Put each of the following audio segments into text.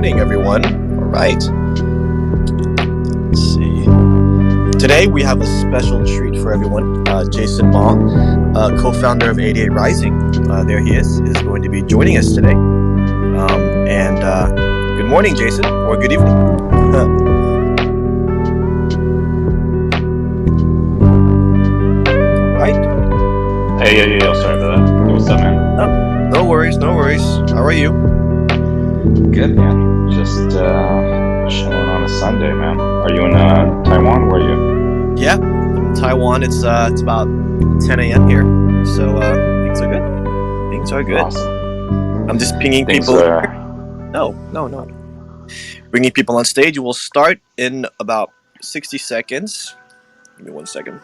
morning, everyone. All right. Let's see. Today we have a special treat for everyone. Jason Ma, co-founder of 88 Rising, there he is going to be joining us today. Good morning, Jason, or good evening. Right. Hey, sorry about that. What's up, man? No worries. How are you? Good, man. Just chilling on a Sunday, man. Are you in Taiwan? Where are you? Yeah, I'm in Taiwan. It's about 10 a.m. here, so things are good. Things are good. Awesome. I'm just pinging Things people. are... No. Bringing people on stage. We'll start in about 60 seconds. Give me 1 second.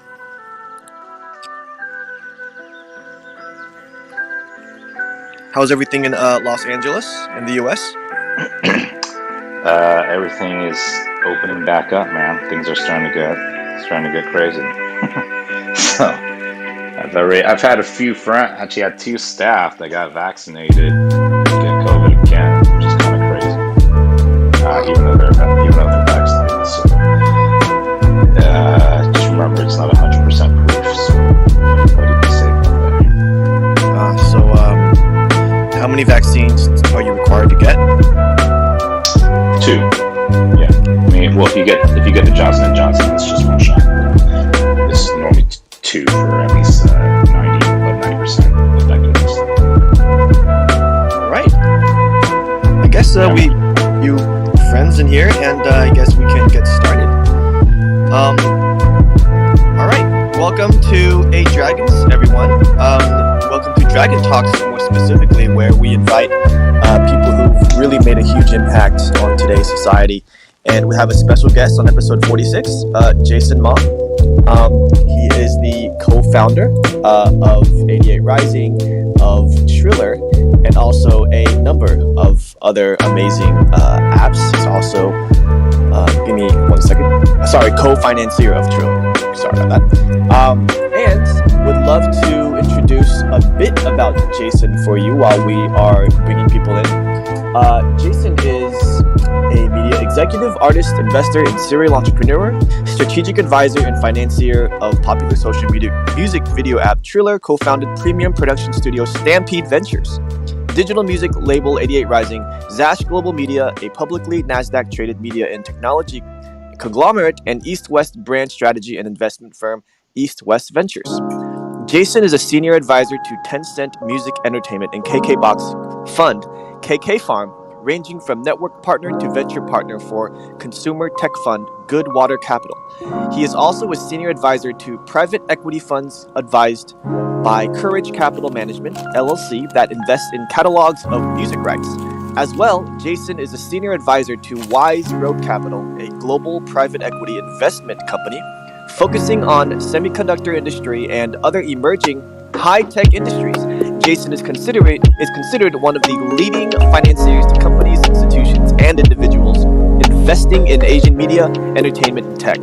How's everything in Los Angeles, in the U.S.? Everything is opening back up, man. Things are starting to get crazy. So I've had a few friends. Actually, had 2 staff that got vaccinated and get COVID again, which is kind of crazy. Even though they're vaccinated. So just remember, it's not 100% proof. So everybody be safe out there. How many vaccines are you required to get? 2. Yeah. I mean, well, if you get the Johnson & Johnson, it's just 1 shot. It's normally 2 for at least 90% effectiveness. All right. I guess you friends in here, and I guess we can get started. All right. Welcome to 8 Dragons, everyone. Welcome to Dragon Talks, more specifically, where we invite people who've really made a huge impact on today's society. And we have a special guest on episode 46, Jason Ma. He is the co-founder of 88 Rising, of Triller, and also a number of other amazing apps. He's also, give me 1 second. Sorry, co-financier of Triller. Sorry about that. And would love to introduce a bit about Jason for you while we are bringing people in. Jason is a media executive, artist, investor, and serial entrepreneur, strategic advisor and financier of popular social music video app Triller, co-founded premium production studio Stampede Ventures, digital music label 88 Rising, Zash Global Media, a publicly NASDAQ-traded media and technology conglomerate, and East-West brand strategy and investment firm East-West Ventures. Jason is a senior advisor to Tencent Music Entertainment and KK Box Fund, KK Farm, ranging from network partner to venture partner for consumer tech fund Goodwater Capital. He is also a senior advisor to private equity funds advised by Courage Capital Management, LLC, that invests in catalogs of music rights. As well, Jason is a senior advisor to Wise Road Capital, a global private equity investment company focusing on semiconductor industry and other emerging high-tech industries. Jason is considered one of the leading financiers to companies, institutions, and individuals investing in Asian media, entertainment, and tech.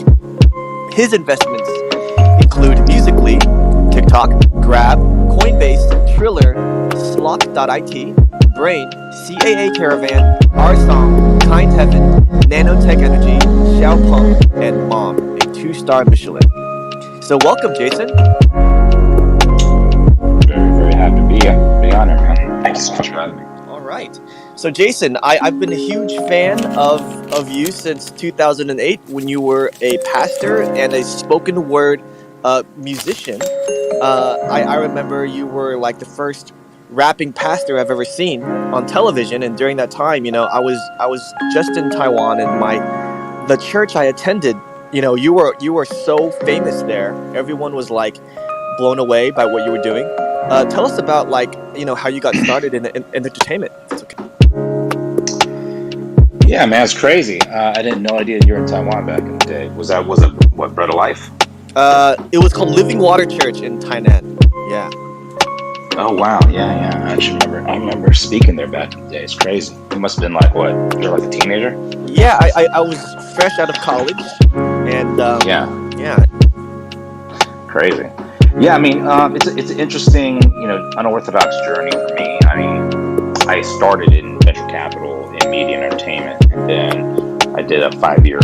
His investments include Musical.ly, TikTok, Grab, Coinbase, Triller, Slot.it, Brain, CAA Caravan, Rsong, Kind Heaven, Nanotech Energy, Xiaopeng, and Mom, a 2-star Michelin. So welcome, Jason. Very happy to be on here, man. Thanks so much for having me. All right. So Jason, I've been a huge fan of you since 2008 when you were a pastor and a spoken word musician. I remember you were like the first rapping pastor I've ever seen on television, and during that time, I was just in Taiwan, and the church I attended, you were so famous there. Everyone was like blown away by what you were doing. Tell us about how you got started in entertainment. It's okay. Yeah, man, it's crazy. I didn't know idea you were in Taiwan back in the day. Was it what, Bread of Life? It was called Living Water Church in Tainan. Yeah. Oh wow, yeah. I remember speaking there back in the day. It's crazy. You must have been like what? You're like a teenager? Yeah, I was fresh out of college, and yeah. Crazy. Yeah, I mean, it's an interesting, unorthodox journey for me. I mean, I started in venture capital in media and entertainment. then I did a 5-year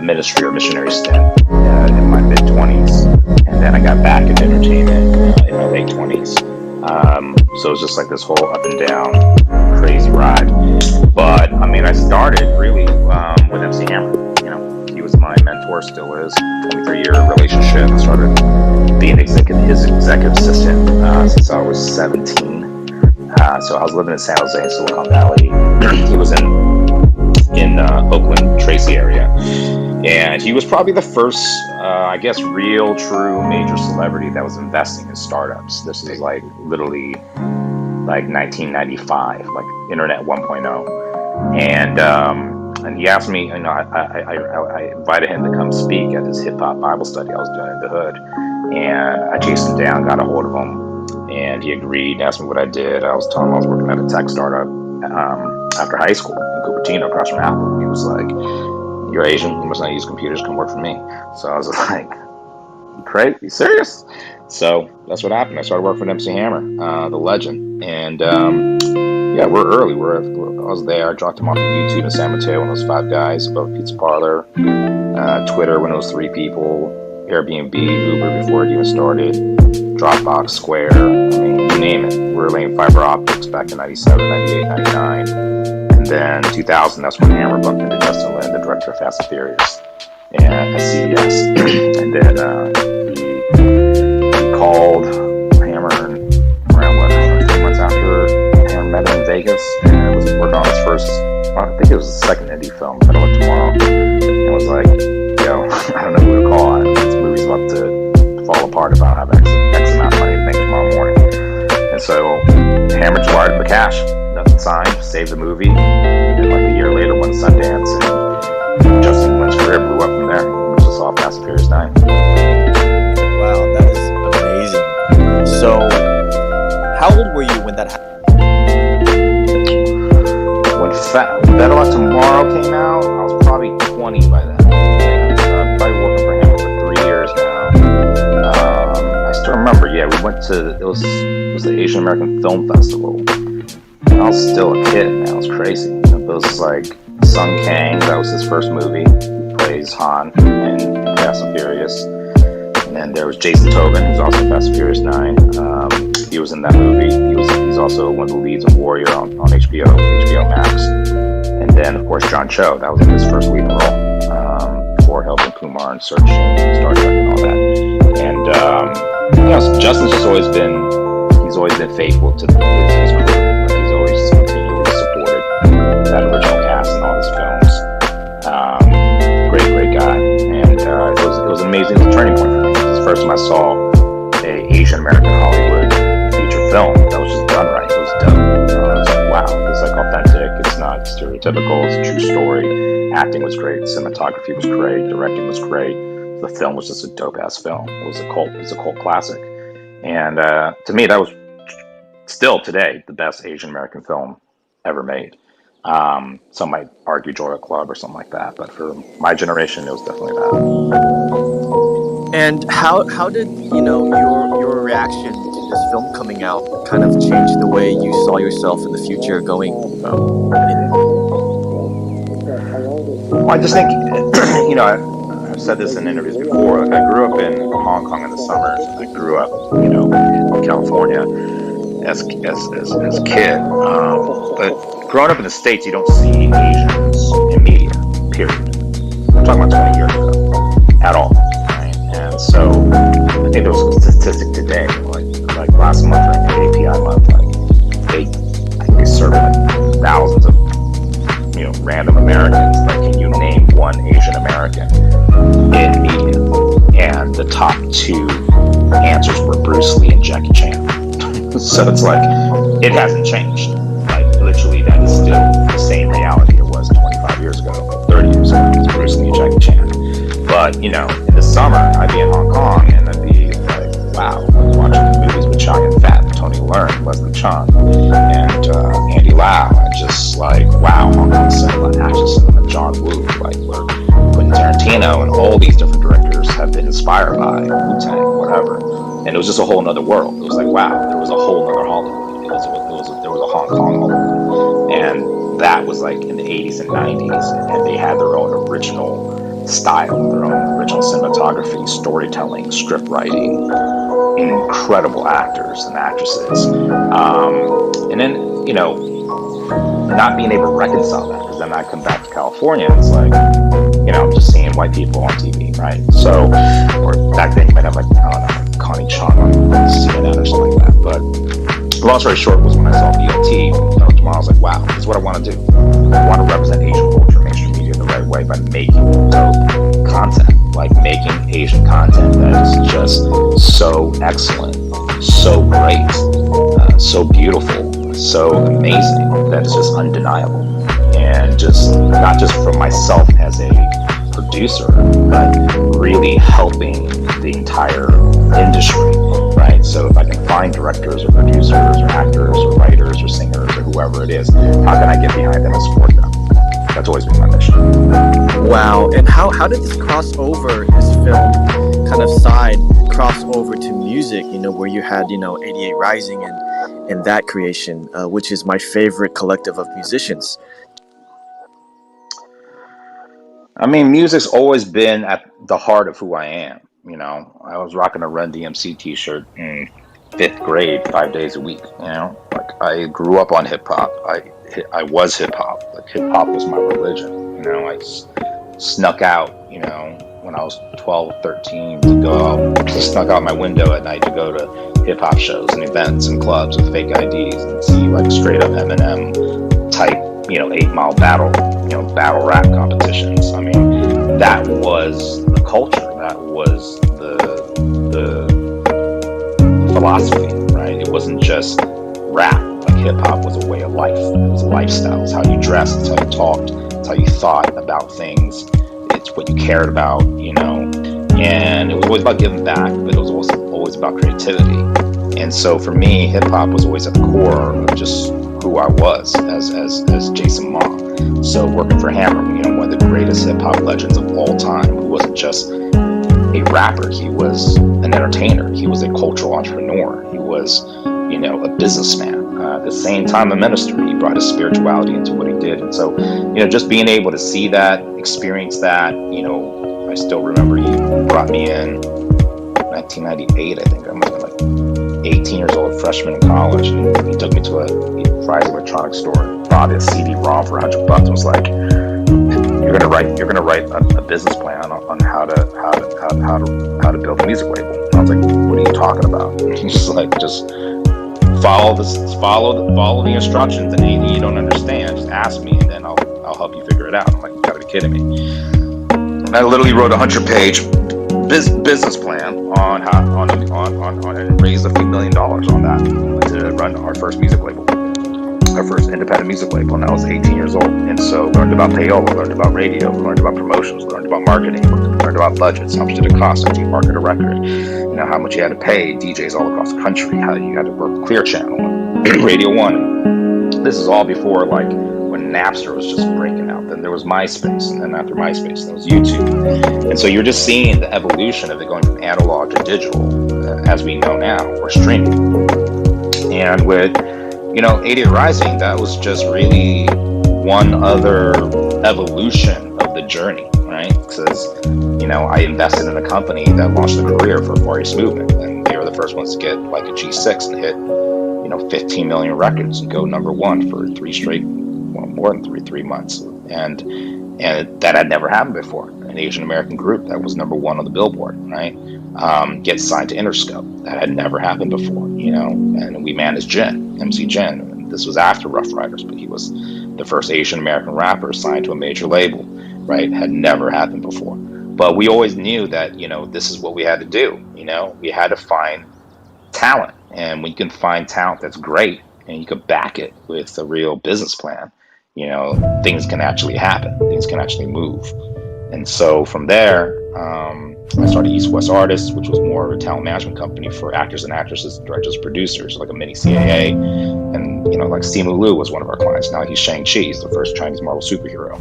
ministry or missionary stint in my mid-20s, and then I got back in entertainment in my late 20s. So it was just like this whole up and down crazy ride. But I mean, I started really with MC Hammer. You know, he was my mentor, still is. 23-year relationship. I started being his executive assistant since I was 17. So I was living in San Jose, Silicon Valley. He was in Oakland, Tracy area. And he was probably the first, I guess, real, true, major celebrity that was investing in startups. This is like literally like 1995, like Internet 1.0. And he asked me, you know, I invited him to come speak at this hip hop Bible study I was doing in the hood. And I chased him down, got a hold of him, and he agreed, asked me what I did. I was telling him I was working at a tech startup after high school in Cupertino, across from Apple. He was like, "You're Asian, you must not use computers, come work for me." So I was like, "Great, you serious?" So that's what happened. I started working for MC Hammer, the legend. And yeah, we're early. I was there. I dropped him off on YouTube in San Mateo when it was 5 guys, above a pizza parlor. Twitter when it was 3 people. Airbnb, Uber before it even started. Dropbox, Square, I mean, you name it. We were laying fiber optics back in 97, 98, 99. And then 2000, that's when Hammer bumped into Justin Lin, the director of Fast and Furious, and at CES. And then he called Hammer around 3 months after Hammer met him in Vegas, and was working on his first, I think it was the second indie film, Better Luck Tomorrow. And was like, yo, I don't know who to call. This movie's about to fall apart if I don't have X amount of money to make tomorrow morning. And so Hammer just wired him the cash. Nothing signed, saved the movie. And then like a year later, won Sundance, and Justin Lin's career blew up from there. We just saw Fast and Furious 9. Wow, that is amazing. So, how old were you when that happened? When Better Luck Tomorrow came out, I was probably 20 by then. I'm probably working for Hammer for 3 years now. I still remember, yeah, we went to, it was the Asian American Film Festival. I was still a kid, man. It was crazy. It was like Sung Kang, that was his first movie. He plays Han in Fast and Furious. And then there was Jason Tobin, who's also in Fast and Furious 9. He was in that movie. He's also one of the leads in Warrior on HBO Max. And then, of course, John Cho. That was his first leading role before helping Kumar and Search and Star Trek and all that. And you know, Justin's just always been faithful to his crew. He's always continually supported that original cast in all his films. Great guy, and it was amazing. It was a turning point for me. It was the first time I saw a Asian American Hollywood feature film that was just done right. It was dope. I was like, wow, it's like authentic. It's not stereotypical. It's a true story. Acting was great. Cinematography was great. Directing was great. The film was just a dope ass film. It was a cult classic. And to me, that was still today the best Asian American film ever made. Some might argue Joy Club or something like that, but for my generation, it was definitely that. And how did your reaction to this film coming out kind of change the way you saw yourself in the future going? Well, I just think I've said this in interviews before. Like, I grew up in Hong Kong in the summers. I grew up, in California as a kid. But growing up in the States, you don't see Asians in media. Period. I'm talking about 20 years ago, at all. Right? And so I think there was a statistic today, like last month, like the API month, I think they surveyed thousands of random Americans. Like, can you name one Asian American in media? And the top 2 answers were Bruce Lee and Jackie Chan. So it's like, it hasn't changed. Like, literally, that is still the same reality it was 25 years ago, 30 years ago. It's Bruce Lee and Jackie Chan. But, in the summer, I'd be in Hong Kong, and I'd be like, wow, I was watching movies with Chow Yun-fat, Tony Leung, Leslie Chung, and Andy Lau. And just like, wow, Hong Kong cinema, action cinema, John Woo, like, where Quentin Tarantino and all these different directors have been inspired by, Wu-Tang, whatever. And it was just a whole nother world. It was like, wow, there was a whole nother Hollywood. There was a Hong Kong Hollywood. And, that was like in the 80s and 90s, and they had their own original style, their own original cinematography, storytelling, script writing, incredible actors and actresses. And then, not being able to reconcile that, because then I come back to California and it's like, I'm just seeing white people on TV, right? So, or back then you might have like, I don't know, like Connie Chung on CNN or something like that. But long story short was when I saw BLT, tomorrow I was like, wow, this is what I want to do. I want to represent Asian culture, mainstream media the right way by making dope content, like making Asian content that is just so excellent, so great, so beautiful, so amazing, that it's just undeniable. And just not just for myself as a producer, but really helping the entire industry, right? So if I can find directors or producers or actors or writers or singers or whoever it is, how can I get behind them and support them? That's always been my mission. Wow. And how did this crossover, this film kind of side cross over to music, where you had, 88 Rising and that creation, which is my favorite collective of musicians? I mean, music's always been at the heart of who I am. I was rocking a Run DMC t-shirt in 5th grade, 5 days a week. Like I grew up on hip hop. I was hip hop. Like hip hop was my religion. I snuck out, when I was 12, 13 to go out, snuck out my window at night to go to hip hop shows and events and clubs with fake IDs and see like straight up Eminem type, 8 Mile battle rap competitions. I mean, that was the culture. That was the philosophy, right? It wasn't just rap. Like hip hop was a way of life. It was a lifestyle. It's how you dressed. It's how you talked. It's how you thought about things. It's what you cared about, and it was always about giving back, but it was also always about creativity. And so for me, hip hop was always at the core of just who I was as Jason Ma. So working for Hammer, one of the greatest hip hop legends of all time, who wasn't just a rapper, he was an entertainer, he was a cultural entrepreneur, he was, a businessman. At the same time, a minister. He brought his spirituality into what he did. And so, just being able to see that, experience that, I still remember he brought me in 1998, I think. I must have been like 18 years old, freshman in college, and he took me to a Fry's electronics store and bought a CD-ROM for $100 and was like, "You're gonna write a business plan on how to build a music label." And I was like, "What are you talking about?" And he's just like, "Just follow the instructions, and anything you don't understand, just ask me, and then I'll help you figure it out." I'm like, "You gotta be kidding me!" And I literally wrote a 100-page business plan on and raised a few $1 million on that to run our first music label, our first independent music label, and I was 18 years old. And so learned about payola, learned about radio, learned about promotions, learned about marketing, learned about budgets, how much did it cost to market a record, how much you had to pay DJs all across the country, how you had to work Clear Channel and Radio 1. This is all before like when Napster was just breaking out. Then there was MySpace, and then after MySpace there was YouTube. And so you're just seeing the evolution of it going from analog to digital, as we know now, or streaming. And with 88 Rising, that was just really one other evolution of the journey, right? Because I invested in a company that launched a career for Far East Movement, and they were the first ones to get like a G6 and hit 15 million records and go number 1 for 3 straight, well, more than three months, and that had never happened before. An Asian American group that was number 1 on the Billboard, right? Gets signed to Interscope. That had never happened before, and we managed MC Jin. And this was after Rough Riders, but he was the first Asian American rapper signed to a major label, right? Had never happened before. But we always knew that, this is what we had to do. We had to find talent. And when you can find talent that's great and you can back it with a real business plan, things can actually happen. Things can actually move. And so from there, I started East West Artists, which was more of a talent management company for actors and actresses, directors, producers, like a mini CAA. And, like Simu Liu was one of our clients. Now he's Shang-Chi, he's the first Chinese Marvel superhero.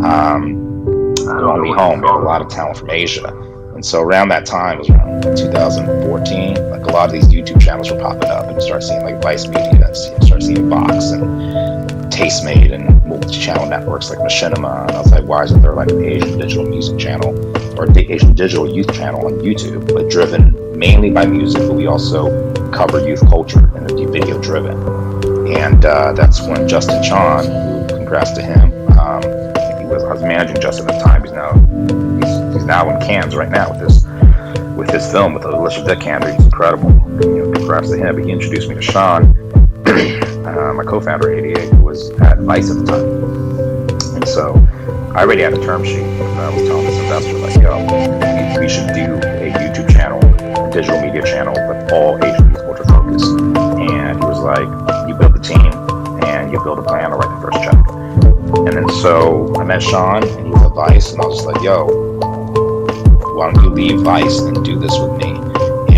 On Me Home, we had a lot of talent from Asia. And so around that time, it was around 2014, like a lot of these YouTube channels were popping up, and you start seeing like Vice Media, you start seeing Vox and taste-made and multi-channel networks like Machinima, and I was like, why isn't there like an Asian digital music channel or the Asian digital youth channel on YouTube, but driven mainly by music, but we also cover youth culture and it'd be video driven. And that's when Justin Chan, who, congrats to him, I was managing Justin at the time. He's now in Cannes right now with his film with Alicia Vikander. He's incredible. Congrats to him. But he introduced me to Sean, my co-founder at 88, who was at Vice at the time. And so I already had a term sheet. I was telling this investor, like, yo, we should do a YouTube channel, a digital media channel, but all Asian youth culture focused. And he was like, you build the team and you build a plan, I'll write the first check. And then so I met Sean, and he was at Vice, and I was just like, yo, why don't you leave Vice and do this with me?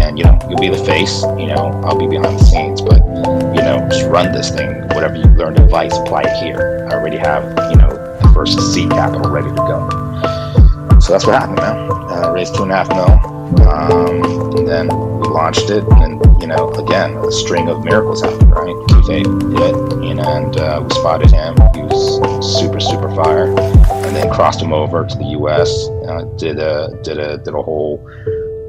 And, you'll be the face, I'll be behind the scenes, but, just run this thing. Whatever you learned at Vice, apply it here. I already have, the first seed capital ready to go. So that's what happened, man. Raised $2.5 million, and then we launched it, and again, a string of miracles happened, right? Q8 hit, and we spotted him. He was super, super fire, and then crossed him over to the U.S. Did a whole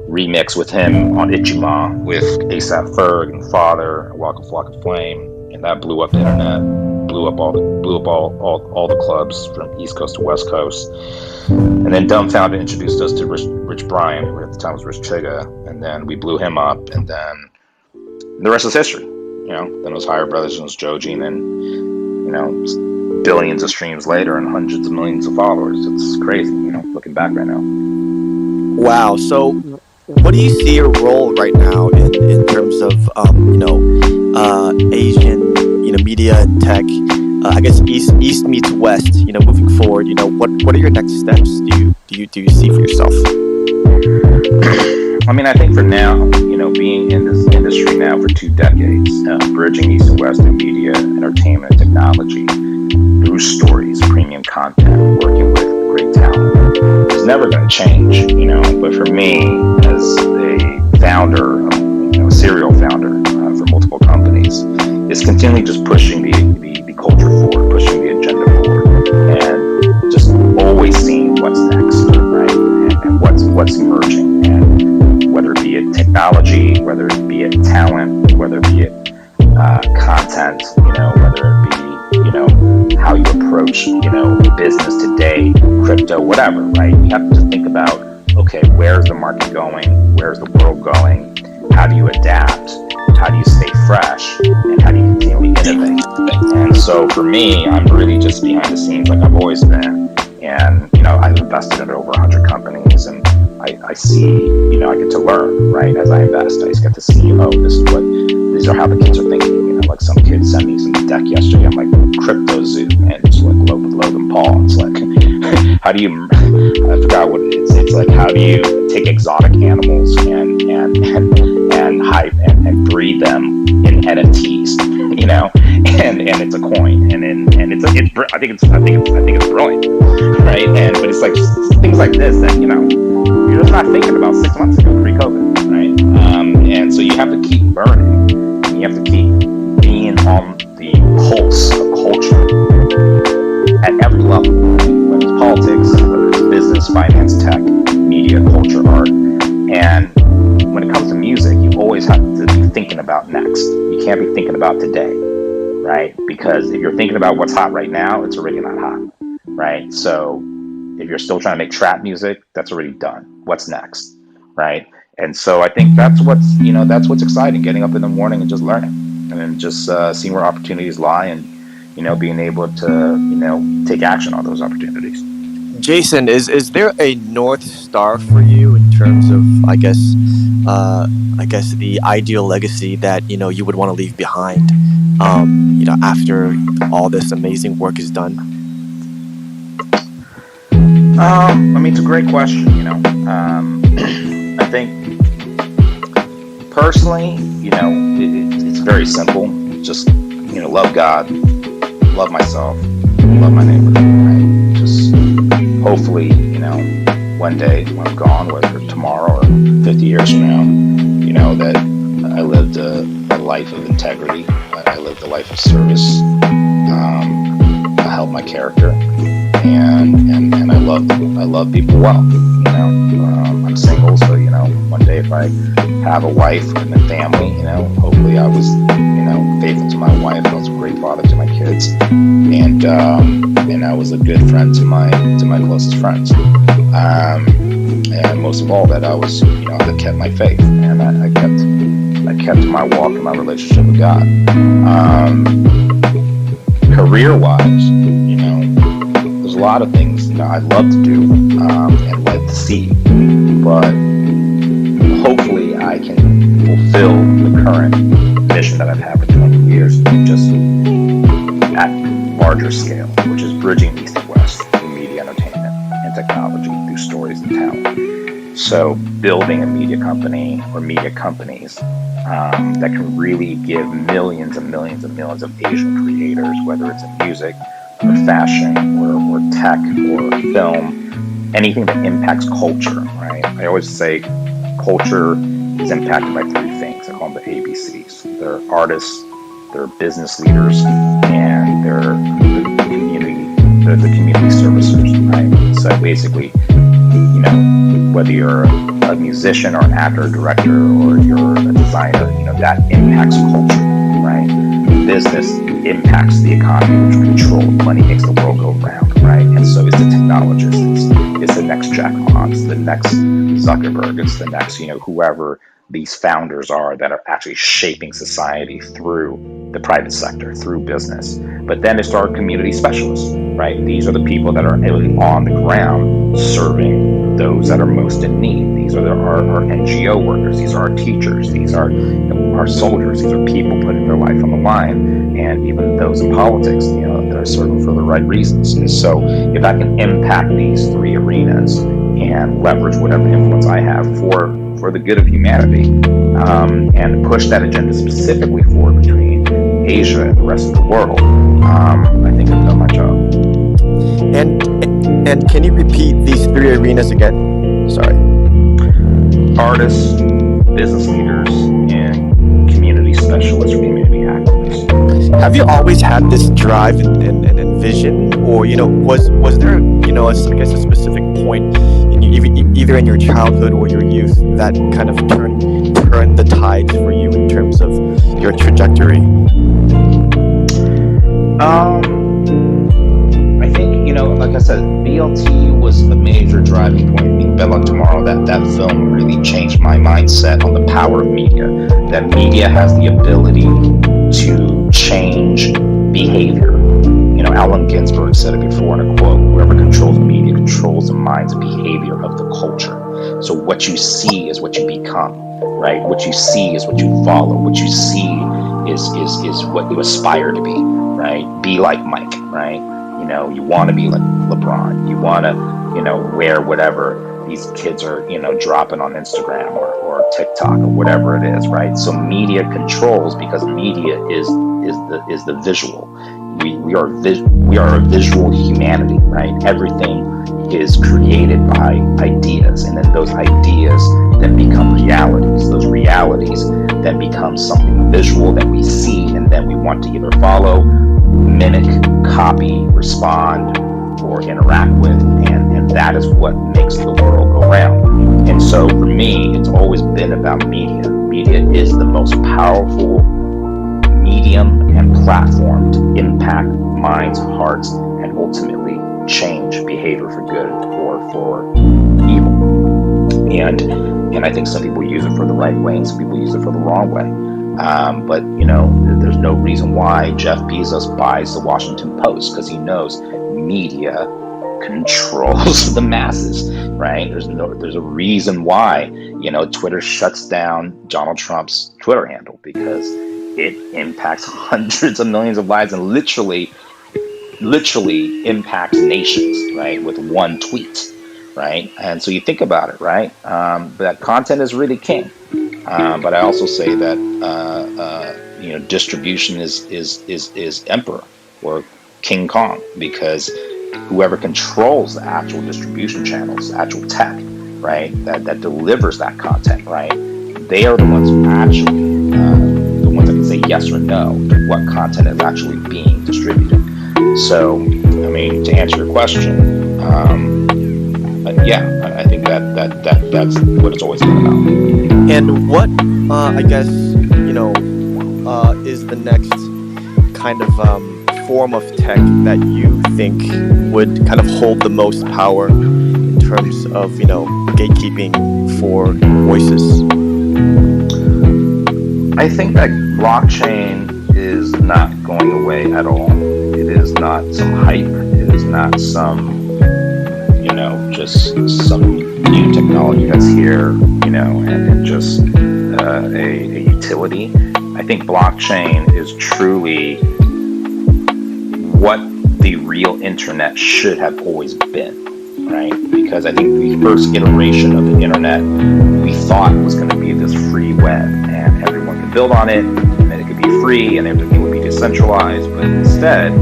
remix with him on Ichima with ASAP Ferg and Father, Walk a Flock of Flame, and that blew up the internet, blew up all the clubs from East Coast to West Coast. And then Dumbfounded introduced us to Rich Brian, who at the time was Rich Chiga, and then we blew him up, and then the rest is history. Then it was Higher Brothers, and it was Joji, and then, billions of streams later and hundreds of millions of followers. It's crazy, looking back right now. Wow. So what do you see your role right now in terms of, Asian, media and tech? I guess East meets West, moving forward, what are your next steps do you see for yourself? I mean, I think for now, being in this industry now for 2 decades, bridging East and West in media, entertainment, technology, news stories, premium content, working with great talent, is never going to change, but for me, as a founder, serial founder for multiple companies, is continually just pushing the culture forward, pushing the agenda forward, and just always seeing what's next, right? And what's emerging, and whether it be it technology, whether it be it talent, whether it be it content, whether it be how you approach business today, crypto, whatever, right? You have to just think about, okay, where's the market going? Where's the world going? How do you adapt? How do you stay fresh? And how do you continually innovate? And so for me, I'm really just behind the scenes like I've always been. And, I've invested in over 100 companies, and I see, I get to learn, right? As I invest, I just get to see, these are how the kids are thinking. Like some kids sent me some deck yesterday. I'm like, crypto zoo, and it's like Logan Paul. It's like, how do you, I forgot what it's like, how do you take exotic animals and hype and breed them in NFTs, and it's a coin, and I think it's brilliant, right? But it's like things like this that you're just not thinking about 6 months ago, pre-COVID, right? And so you have to keep learning, and you have to keep being on the pulse of culture at every level, whether it's politics, whether it's business, finance, tech, media, culture, art, and when it comes to music, you always have to be thinking about next. You can't be thinking about today, right? Because if you're thinking about what's hot right now, it's already not hot, right? So if you're still trying to make trap music, that's already done. What's next, right? And so I think that's what's exciting, getting up in the morning and just learning, and then just seeing where opportunities lie, and being able to take action on those opportunities. Jason, is there a North Star for you in terms of, I guess the ideal legacy that you would want to leave behind, after all this amazing work is done? I mean, it's a great question. I think personally, it's very simple. Just love God, love myself, love my neighbor. Right? Just hopefully, one day when I'm gone, whether tomorrow or 50 years from now, that I lived a life of integrity. I I lived a life of service. I helped my character, and I love people well. I'm single, so one day if I have a wife and a family, hopefully I was faithful to my wife. I was a great father to my kids, and I was a good friend to my closest friends. And most of all, that I was that kept my faith, and I kept my walk and my relationship with God. Career-wise, there's a lot of things I'd love to do and like to see, but hopefully I can fulfill the current mission that I've had for 20 years, just at larger scale, which is bridging East and West through media, entertainment, and technology, through stories and talent. So building a media company or media companies that can really give millions and millions and millions of Asian creators, whether it's in music or fashion or tech or film, anything that impacts culture, right? I always say culture is impacted by three things. I call them the ABCs. They're artists, they're business leaders, and they're the community servicers, right? So basically, whether you're a musician or an actor or director or you're a designer, that impacts culture, right? Business impacts the economy, which controls money, makes the world go round, right? And so is the technologist. It's the next Jack Ma, it's the next Zuckerberg, it's the next, whoever these founders are that are actually shaping society through the private sector, through business. But then it's our community specialists, right? These are the people that are on the ground serving those that are most in need. These are our NGO workers. These are our teachers. These are our soldiers. These are people putting their life on the line, and even those in politics, that are serving for the right reasons. And so if I can impact these three arenas and leverage whatever influence I have for the good of humanity, and push that agenda specifically forward between Asia and the rest of the world, I think I've done my job. And can you repeat these three arenas again? Sorry. Artists, business leaders, and community specialists or community activists. Have you always had this drive and vision, or was there I guess a specific point either in your childhood or your youth that kind of turned the tides for you in terms of your trajectory? I think, like I said, BLT was a major driving point. I mean, Bed Luck Tomorrow, that film really changed my mindset on the power of media. That media has the ability to change behavior. Allen Ginsberg said it before in a quote: whoever controls media controls the minds and behavior of the culture. So what you see is what you become, right? What you see is what you follow. What you see is what you aspire to be, right? Be like Mike, right? You want to be like LeBron. You want to, wear whatever these kids are, dropping on Instagram or TikTok or whatever it is, right? So media controls, because media is the visual. We are a visual humanity, right? Everything is created by ideas, and then those ideas then become realities. Those realities then become something visual that we see, and then we want to either follow, mimic, copy, respond, or interact with, and that is what makes the world go round. And so for me, it's always been about media. Media is the most powerful medium and platform to impact minds, hearts, and ultimately change behavior for good or for evil. And I think some people use it for the right way and some people use it for the wrong way. But there's no reason why Jeff Bezos buys the Washington Post, because he knows media controls the masses, right? There's a reason why Twitter shuts down Donald Trump's Twitter handle, because it impacts hundreds of millions of lives and literally impacts nations, right, with one tweet, right? And so you think about it, right? That content is really king. But I also say that distribution is emperor or King Kong, because whoever controls the actual distribution channels, actual tech, right, that delivers that content, right, they are the ones who actually the ones that can say yes or no to what content is actually being distributed. So, I mean, to answer your question, yeah, I think that's what it's always been about. And what, I guess, is the next kind of form of tech that you think would kind of hold the most power in terms of, gatekeeping for voices? I think that blockchain is not going away at all. It is not some hype. It is not some, just some new technology that's here, and just a utility. I think blockchain is truly what the real internet should have always been, right? Because I think the first iteration of the internet we thought was going to be this free web, and everyone could build on it, and it could be free, and everything would be decentralized. But instead,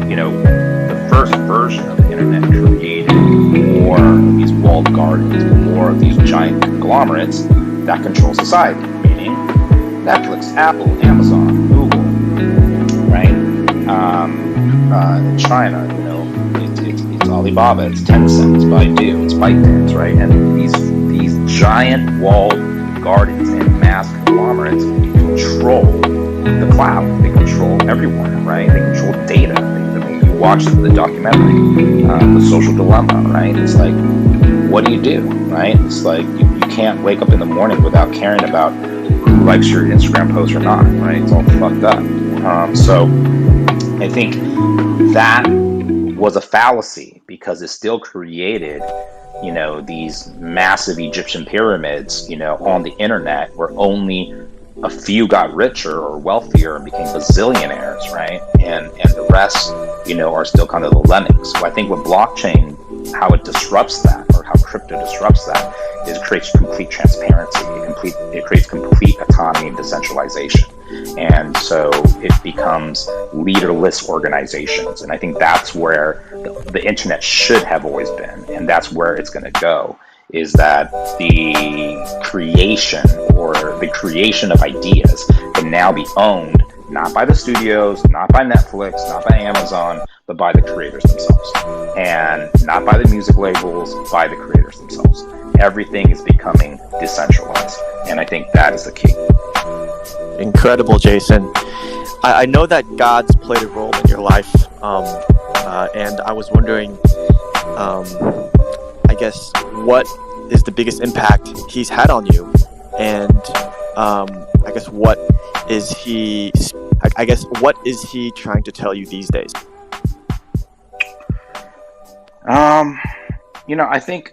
the first version of the internet created more of these walled gardens, more of these giant conglomerates that control society, meaning Netflix, Apple, Amazon, Google, right? In China, it's Alibaba, it's Tencent, it's Baidu, it's ByteDance, right? And these giant walled gardens and mass conglomerates control the cloud. They control everyone, right? They control data. You watch the documentary, The Social Dilemma, right? It's like, what do you do, right? It's like you can't wake up in the morning without caring about who likes your Instagram post or not, right? It's all fucked up. So I think that was a fallacy because it still created, these massive Egyptian pyramids, on the internet where only a few got richer or wealthier and became bazillionaires, right? And the rest, are still kind of the lemmings. So I think with blockchain, how it disrupts that, or how crypto disrupts that, is it creates complete transparency. It creates complete autonomy and decentralization. And so it becomes leaderless organizations. And I think that's where the internet should have always been. And that's where it's going to go, is that the creation of ideas can now be owned not by the studios, not by Netflix, not by Amazon, but by the creators themselves. And not by the music labels, by the creators themselves. Everything is becoming decentralized. And I think that is the key. Incredible, Jason. I know that God's played a role in your life, and I was wondering, I guess, what is the biggest impact he's had on you, and I guess what is he trying to tell you these days? I think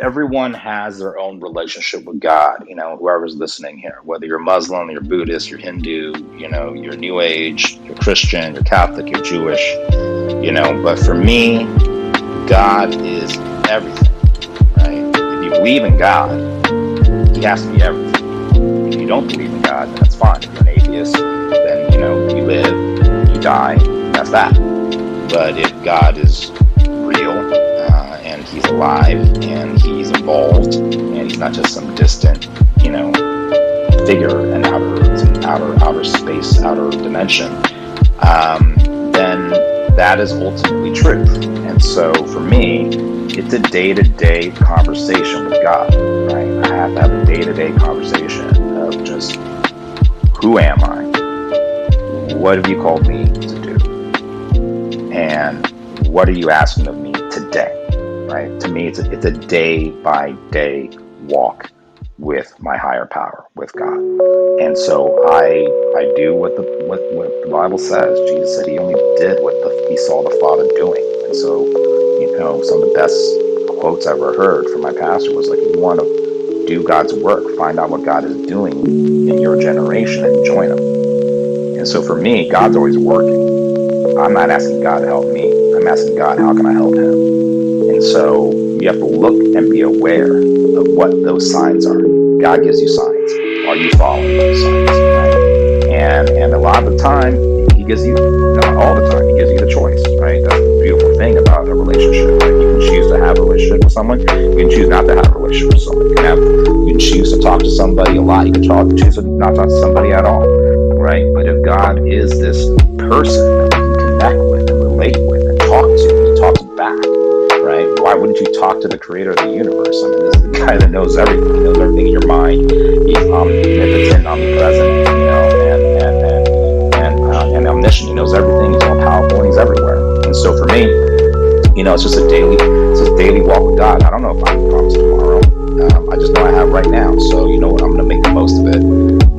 everyone has their own relationship with God, whoever's listening here, whether you're Muslim, you're Buddhist, you're Hindu, you're New Age, you're Christian, you're Catholic, you're Jewish, but for me, God is everything, right? If you believe in God, he has to be everything. If you don't believe in God, then that's fine. If you're an atheist, then, you live, you die, that's that. But if God is real, and he's alive, and he's involved, and he's not just some distant, figure in outer space, outer dimension, then that is ultimately truth. And so for me, it's a day-to-day conversation with God, right? I have to have a day-to-day conversation of just, who am I? What have you called me to do? And what are you asking of me today? Right? To me, it's a day-by-day walk with my higher power, with God. And so I do what the Bible says. Jesus said he only did what he saw the Father doing. And so, some of the best quotes I ever heard from my pastor was like, if you want to do God's work, find out what God is doing in your generation and join him. And so for me, God's always working. I'm not asking God to help me. I'm asking God, how can I help him? And so you have to look and be aware of what those signs are. God gives you signs. Are you following those signs? Right? And a lot of the time, he gives you, not all the time, he gives you the choice, right? That's the beautiful thing about a relationship. Right? You can choose to have a relationship with someone. You can choose not to have a relationship with someone. You can choose to talk to somebody a lot. You can choose to not talk to somebody at all. right? But if God is this person that we can connect with and relate with and talk to, and he talks back, right? Why wouldn't you talk to the creator of the universe? I mean, this is the guy that knows everything. He knows everything in your mind. He's omnipotent, omnipresent, and omniscient. He knows everything. He's all powerful and he's everywhere. And so for me, it's just a daily walk with God. I don't know if I can promise tomorrow. I just know I have right now. So you know what? I'm going to make the most of it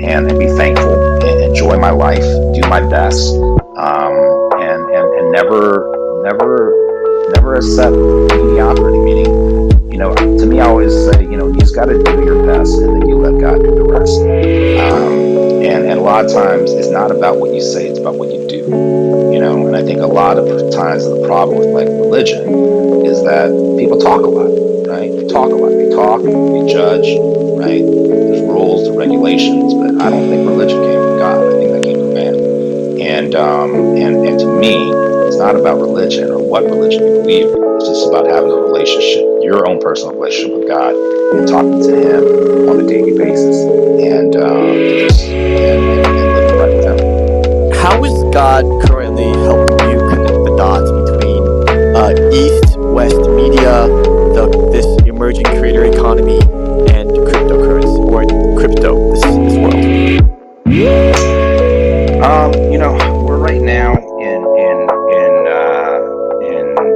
and be thankful and enjoy my life, do my best, and never accept mediocrity. Meaning, to me, I always say, you just got to do your best, and then you let God do the rest. And a lot of times, it's not about what you say; it's about what you do. And I think a lot of times the problem with religion is that people talk a lot, right? They talk a lot. They talk, they judge, right? There's rules, there's regulations, but I don't think religion came from God. I think that came from man. And to me, it's not about religion or what religion you believe in. It's just about having a relationship, your own personal relationship with God, and talking to Him on a daily basis, and living right with Him. How is God currently helping you connect the dots between East-West media, this emerging creator economy, and cryptocurrency, or crypto, this world? We're right now in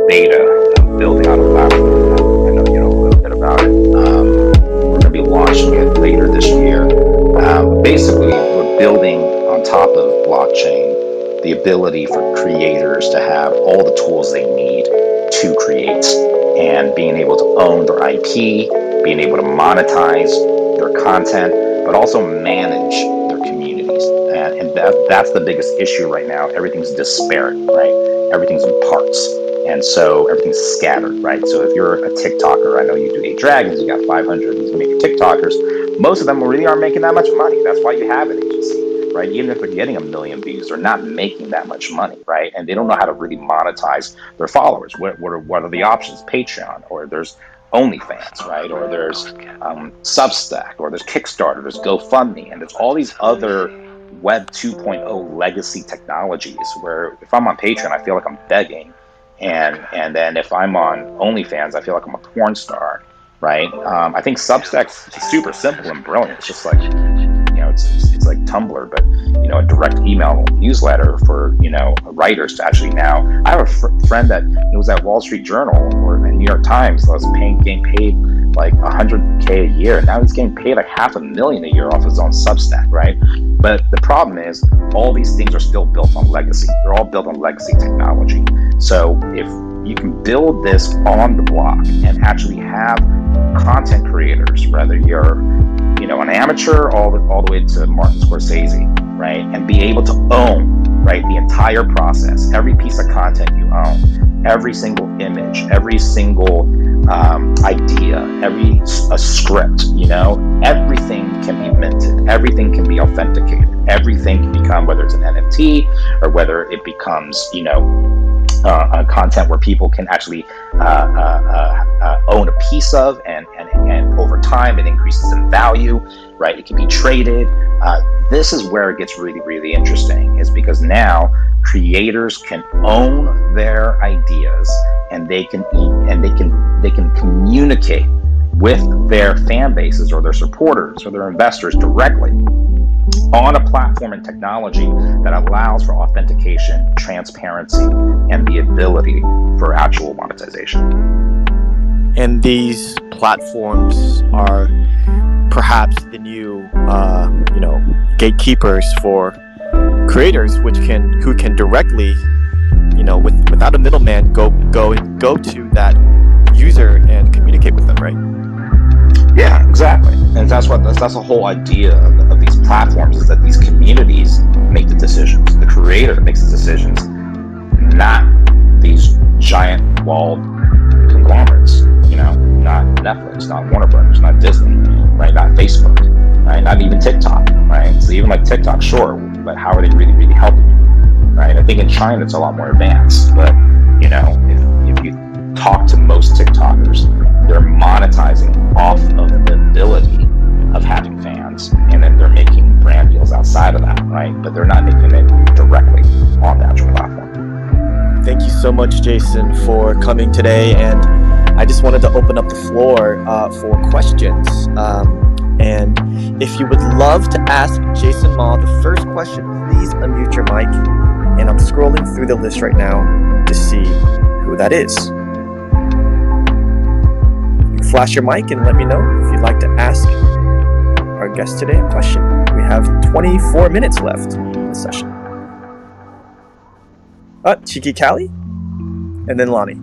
beta of building out a platform. I know you know a little bit about it. We're going to be launching it later this year. Basically, we're building on top of blockchain the ability for creators to have all the tools they need to create, and being able to own their IP, being able to monetize their content, but also manage their communities. And that's the biggest issue right now. Everything's disparate, right? Everything's in parts. And so everything's scattered, right? So if you're a TikToker, I know you do 8 Dragons, you got 500 of these major TikTokers. Most of them really aren't making that much money. That's why you have an agency, right? Even if they're getting 1 million views, they're not making that much money, right? And they don't know how to really monetize their followers. What are the options? Patreon, or there's OnlyFans, right? Or there's Substack, or there's Kickstarter, there's GoFundMe, and there's all these other Web 2.0 legacy technologies where if I'm on Patreon, I feel like I'm begging. And then if I'm on OnlyFans, I feel like I'm a porn star, right? I think Substack's super simple and brilliant. It's just like, it's like Tumblr, but, a direct email newsletter for, writers to actually now. I have a friend that was at Wall Street Journal or in New York Times that was getting paid like $100K a year. Now he's getting paid like $500,000 a year off his own Substack, right? But the problem is all these things are still built on legacy. They're all built on legacy technology. So if you can build this on the block and actually have content creators, whether you're, an amateur all the way to Martin Scorsese, right? And be able to own, right, the entire process, every piece of content you own, every single image, every single idea, a script, everything can be minted, everything can be authenticated, everything can become, whether it's an NFT or whether it becomes, content where people can actually own a piece of, and over time it increases in value, right? It can be traded. This is where it gets really, really interesting, is because now creators can own their ideas, and they can communicate with their fan bases or their supporters or their investors directly on a platform and technology that allows for authentication, transparency, and the ability for actual monetization. And these platforms are perhaps the new, gatekeepers for creators, who can directly, without a middleman, go to that user and communicate with them, right? Yeah, exactly. And that's the whole idea of these platforms, is that these communities make the decisions. The creator makes the decisions, not these giant walled conglomerates, not Netflix, not Warner Brothers, not Disney, right? Not Facebook, right? Not even TikTok, right? So even like TikTok, sure, but how are they really, really helping you, right? I think in China it's a lot more advanced, but if you talk to most TikTokers, they're monetizing off of the ability of having fans, and then they're making brand deals outside of that, right? right? But they're not making it directly on the actual platform. Thank you so much, Jason, for coming today. And I just wanted to open up the floor for questions. And if you would love to ask Jason Ma the first question, please unmute your mic. And I'm scrolling through the list right now to see who that is. You can flash your mic and let me know if you'd like to ask our guest today a question. We have 24 minutes left in the session. Cheeky Callie, and then Lonnie.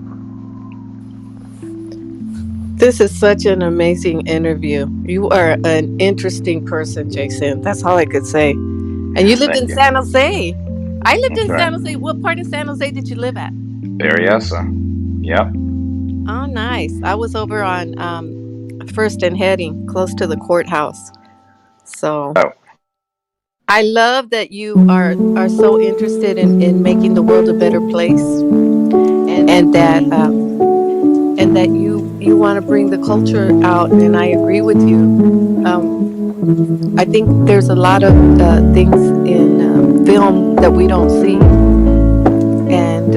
This is such an amazing interview. You are an interesting person, Jason. That's all I could say. And you lived in San Jose. I lived in San Jose. What part of San Jose did you live at? Berryessa. Yep. Oh, nice. I was over on First and Heading, close to the courthouse. So I love that you are so interested in making the world a better place, and that you want to bring the culture out. And I agree with you. I think there's a lot of things in film that we don't see, and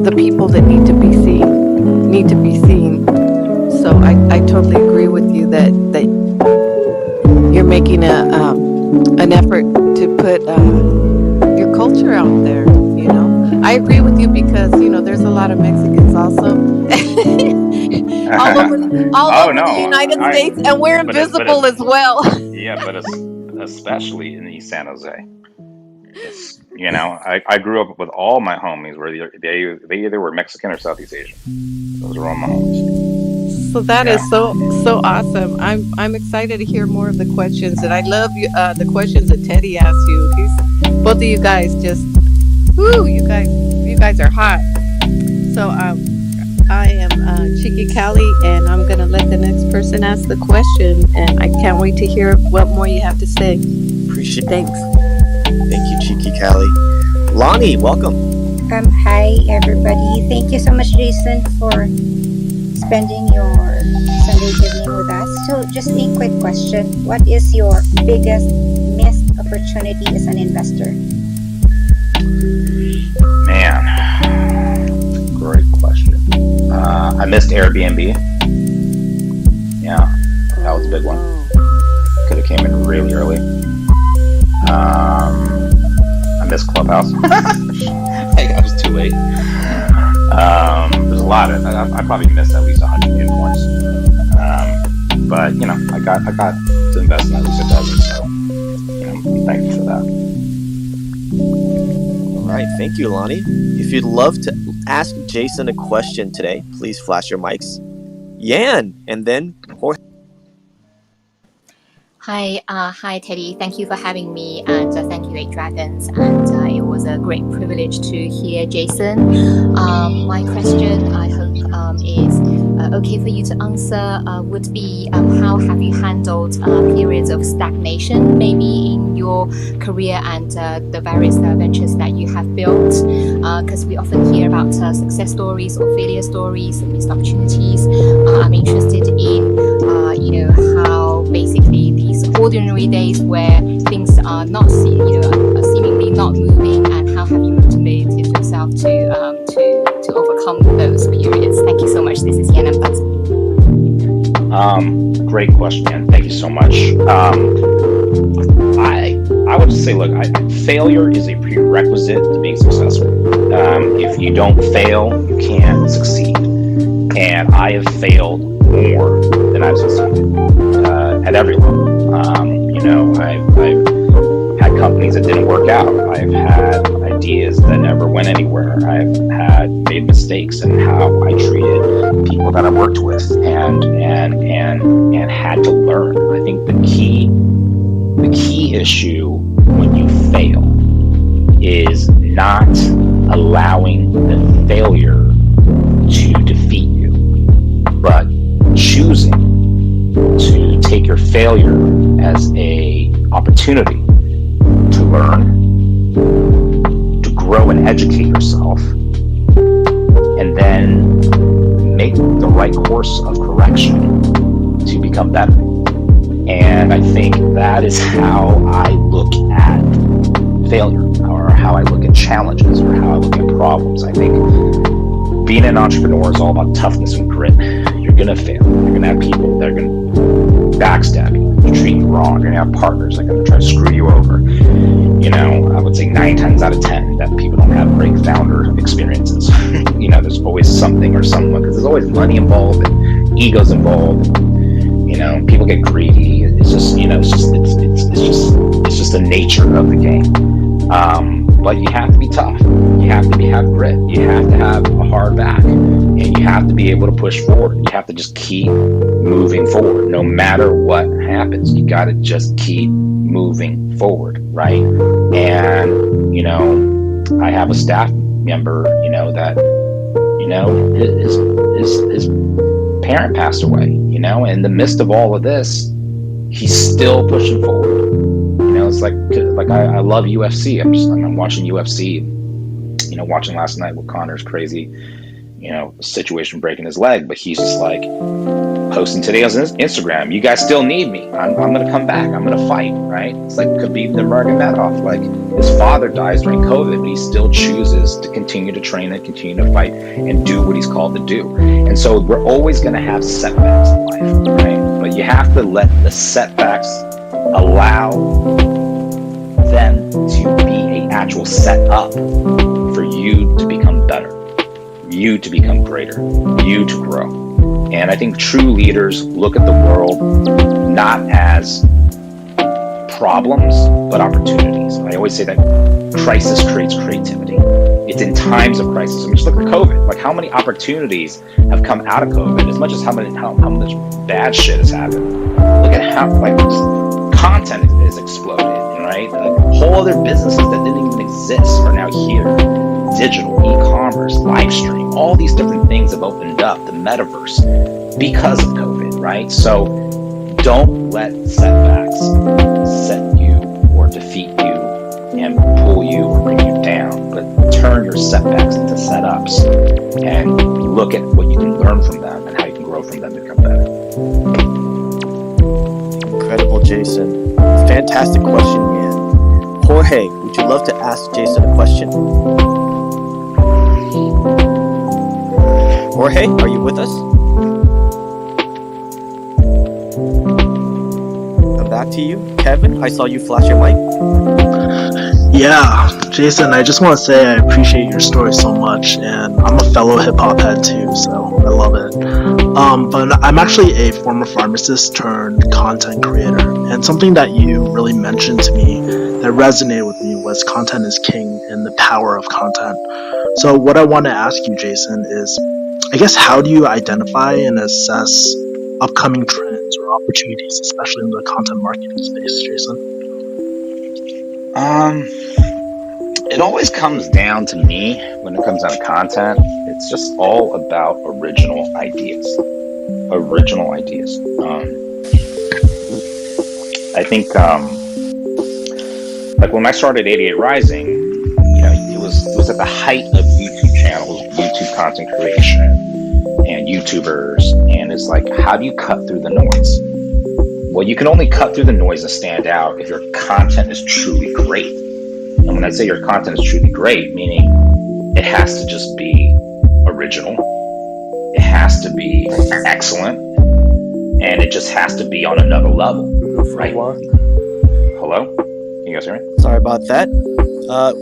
the people that need to be seen. So I totally agree with you that you're making an effort to put your culture out there. You know, I agree with you because there's a lot of Mexicans also all over the United States, and we're invisible as well. Yeah, but especially in East San Jose. I grew up with all my homies where they either were Mexican or Southeast Asian. Those are all my homies. So that is so awesome. I'm excited to hear more of the questions, and I love the questions that Teddy asked you. Both of you guys just, you guys are hot. So I am Cheeky Callie, and I'm gonna let the next person ask the question, and I can't wait to hear what more you have to say. Appreciate it. Thanks. Thank you, Cheeky Callie. Lonnie, welcome. Hi everybody. Thank you so much, Jason, for spending your Sunday evening with us. So just a quick question. What is your biggest missed opportunity as an investor? Man, great question. I missed Airbnb. Yeah, that was a big one. Could have came in really early. I missed Clubhouse. I was too late. There's a lot of. I probably missed at least 100 million points. But I got to invest in at least a dozen. So I'm thankful for that. All right, thank you, Lonnie. If you'd love to ask Jason a question today, please flash your mics. Yan, and then Jorge. Hi Teddy. Thank you for having me, and thank you, Eight Dragons. And it was a great privilege to hear Jason. My question, I hope, is okay for you to answer. Would be how have you handled periods of stagnation, maybe in your career and the various ventures that you have built? Because we often hear about success stories or failure stories and missed opportunities. I'm interested in how basically these ordinary days where things are not seemingly not moving, and how have you motivated yourself to overcome those periods? Thank you so much. This is Yan Empat. Great question. Thank you so much. I would say, look, failure is a prerequisite to being successful. If you don't fail, you can't succeed. And I have failed more than I've succeeded at every level. I've had companies that didn't work out. I've had ideas that never went anywhere. I've made mistakes in how I treated people that I worked with, and had to learn. I think the key issue when you fail is not allowing the failure to defeat you, but choosing to take your failure as a opportunity to learn, to grow and educate yourself, and then make the right course of correction to become better. And I think that is how I look at failure, or how I look at challenges, or how I look at problems. I think being an entrepreneur is all about toughness and grit. You're gonna fail. You're gonna have people that are gonna backstab you, treat you wrong. You're gonna have partners that are gonna try to screw you over. I would say 9 times out of 10 that people don't have great founder experiences. There's always something or someone, because there's always money involved and egos involved. People get greedy. It's just, it's just the nature of the game. But you have to be tough. You have to have grit. You have to have a hard back, and you have to be able to push forward. You have to just keep moving forward, no matter what happens. You got to just keep moving forward, right? And I have a staff member, that his parent passed away. In the midst of all of this, he's still pushing forward. It's like I love UFC. I'm watching UFC. Watching last night with Connor's crazy, situation breaking his leg, but he's just like posting today on his Instagram. You guys still need me. I'm gonna come back. I'm gonna fight. Right? It's like Khabib Nurmagomedov. Like his father dies during COVID, but he still chooses to continue to train and continue to fight and do what he's called to do. And so we're always gonna have setbacks in life, right? But you have to let the setbacks allow them to be an actual setup for you to become better, you to become greater, you to grow. And I think true leaders look at the world not as problems, but opportunities. I always say that crisis creates creativity. It's in times of crisis. Just look at COVID. Like how many opportunities have come out of COVID, as much as how much bad shit has happened. Look at how just content is exploded, right? Whole other businesses that didn't even exist are now here. Digital, e-commerce, live stream, all these different things have opened up, the metaverse, because of COVID, right? So don't let setbacks set you or defeat you and pull you or bring you down, but turn your setbacks into setups and look at what you can learn from them and how you can grow from them to become better. Incredible, Jason. Fantastic question, man. Jorge, would you love to ask Jason a question? Jorge, are you with us? I'm back to you. Kevin, I saw you flash your mic. Yeah, Jason, I just want to say I appreciate your story so much, and I'm a fellow hip-hop head too, so I love it. But I'm actually a former pharmacist turned content creator, and something that you really mentioned to me that resonated with me was content is king and the power of content. So what I want to ask you, Jason, is I guess how do you identify and assess upcoming trends or opportunities, especially in the content marketing space, Jason? It always comes down to me when it comes down to content. It's just all about original ideas. I think, like when I started 88 Rising, it was at the height of YouTube channels, YouTube content creation, and YouTubers, and it's like, how do you cut through the noise? Well, you can only cut through the noise and stand out if your content is truly great. And when I say your content is truly great, meaning it has to just be original, it has to be excellent, and it just has to be on another level, right? Hello? Can you guys hear me? Sorry about that.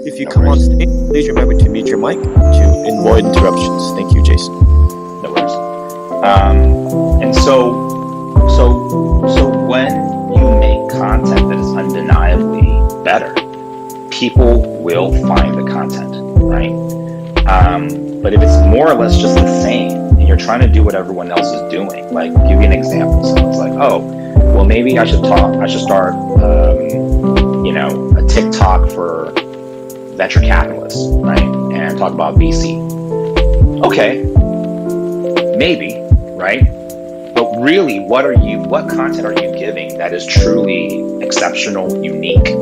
If you come on stage, please remember to mute your mic to avoid interruptions. Thank you, Jason. No worries. And so when you make content that is undeniably better, people will find the content, right? But if it's more or less just the same, and you're trying to do what everyone else is doing, like give you an example. Someone's like, oh, well maybe I should start, a TikTok for venture capitalists, right? And talk about VC. Okay, maybe, right? But really, what content are you giving that is truly exceptional, unique,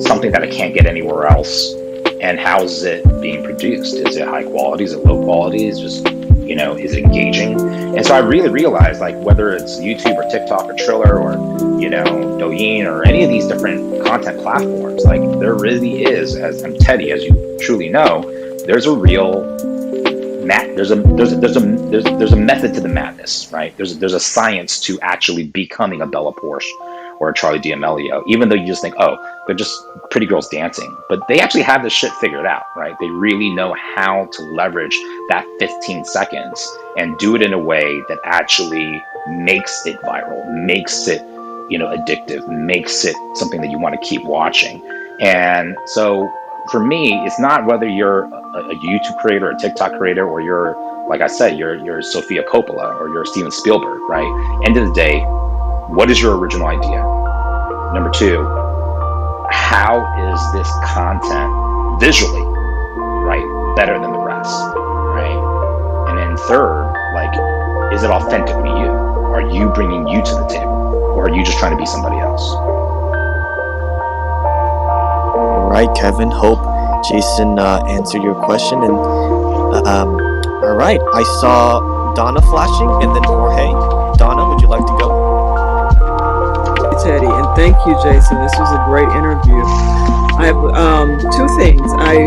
something that I can't get anywhere else? And how is it being produced? Is it high quality? Is it low quality? Is it just is engaging. And so I really realized, like, whether it's YouTube or TikTok or Triller or Douyin or any of these different content platforms, like, there really is, as Teddy, as you truly know, there's a real there's a method to the madness, right? There's a science to actually becoming a Bella Porsche or a Charlie D'Amelio, even though you just think, oh, they're just pretty girls dancing. But they actually have this shit figured out, right? They really know how to leverage that 15 seconds and do it in a way that actually makes it viral, makes it, addictive, makes it something that you want to keep watching. And so for me, it's not whether you're a YouTube creator, a TikTok creator, or you're, like I said, you're Sofia Coppola or you're Steven Spielberg, right? End of the day, what is your original idea? Number two, how is this content visually, right, better than the rest, right? And then third, like, is it authentically you? Are you bringing you to the table? Or are you just trying to be somebody else? All right, Kevin. Hope Jason answered your question. And all right, I saw Donna flashing, and then Jorge. Donna, would you like to go? Teddy, and thank you, Jason. This was a great interview. I have two things. I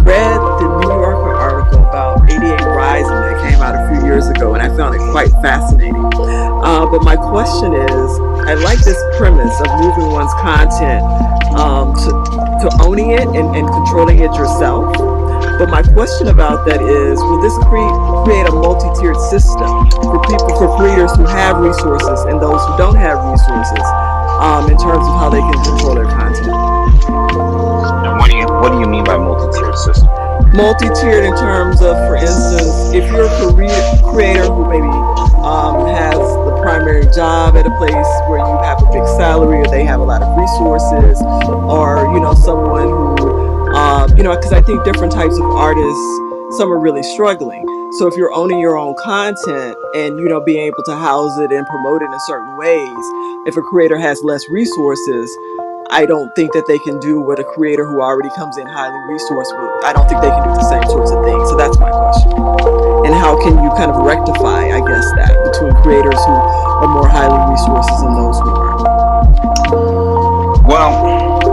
read the New Yorker article about 88 Rising that came out a few years ago, and I found it quite fascinating. But my question is, I like this premise of moving one's content to owning it and controlling it yourself. But my question about that is, will this create a multi-tiered system for creators who have resources and those who don't have resources, in terms of how they can control their content? And what do you mean by multi-tiered system? Multi-tiered in terms of, for instance, if you're a creator who maybe has the primary job at a place where you have a big salary, or they have a lot of resources, or someone who because I think different types of artists, some are really struggling. So if you're owning your own content and, being able to house it and promote it in certain ways, if a creator has less resources, I don't think that they can do what a creator who already comes in highly resourced would. I don't think they can do the same sorts of things. So that's my question. And how can you kind of rectify, I guess, that between creators who are more highly resourced and those who aren't? Well,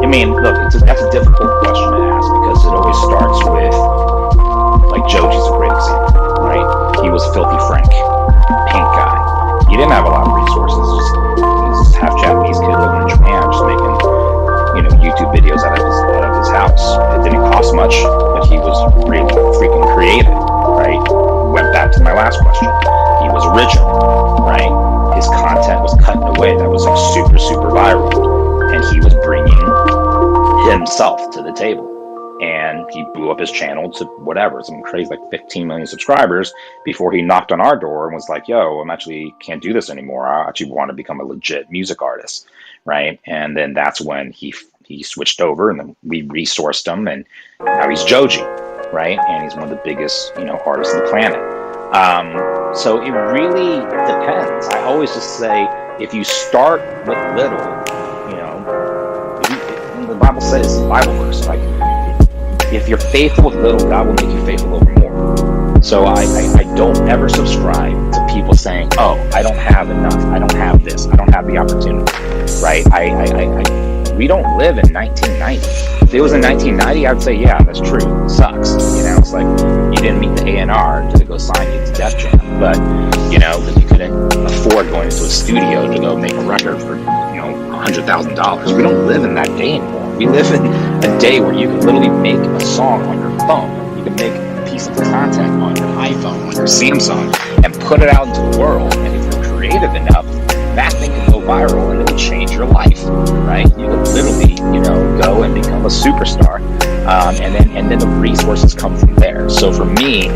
I mean, look, that's a difficult question to ask, because it always starts with, like, Joji's a great example, right? He was Filthy Frank, pink guy. He didn't have a lot of resources. He's this half Japanese kid living in Japan, just making, YouTube videos out of his house. It didn't cost much, but he was really freaking creative, right? Went back to my last question. He was original, right? His content was cut in a way that was like super, super viral, and he was bringing himself to the table. And he blew up his channel to whatever, some crazy, like 15 million subscribers, before he knocked on our door and was like, yo, I'm actually can't do this anymore. I actually want to become a legit music artist, right? And then that's when he switched over, and then we resourced him, and now he's Joji, right? And he's one of the biggest, artists on the planet. So it really depends. I always just say, if you start with little, the Bible says, the Bible verse, like, if you're faithful with little, God will make you faithful over more. So I don't ever subscribe to people saying, oh, I don't have enough, I don't have this, I don't have the opportunity, right? We don't live in 1990. If it was in 1990, I would say, yeah, that's true, it sucks. It's like, you didn't meet the A&R to go sign you to Def Jam, but, because you couldn't afford going into a studio to go make a record for, $100,000. We don't live in that day anymore. We live in a day where you can literally make a song on your phone. You can make a piece of content on your iPhone, on your Samsung, and put it out into the world. And if you're creative enough, that thing can go viral and it will change your life, right? You can literally, go and become a superstar. And then the resources come from there. So for me,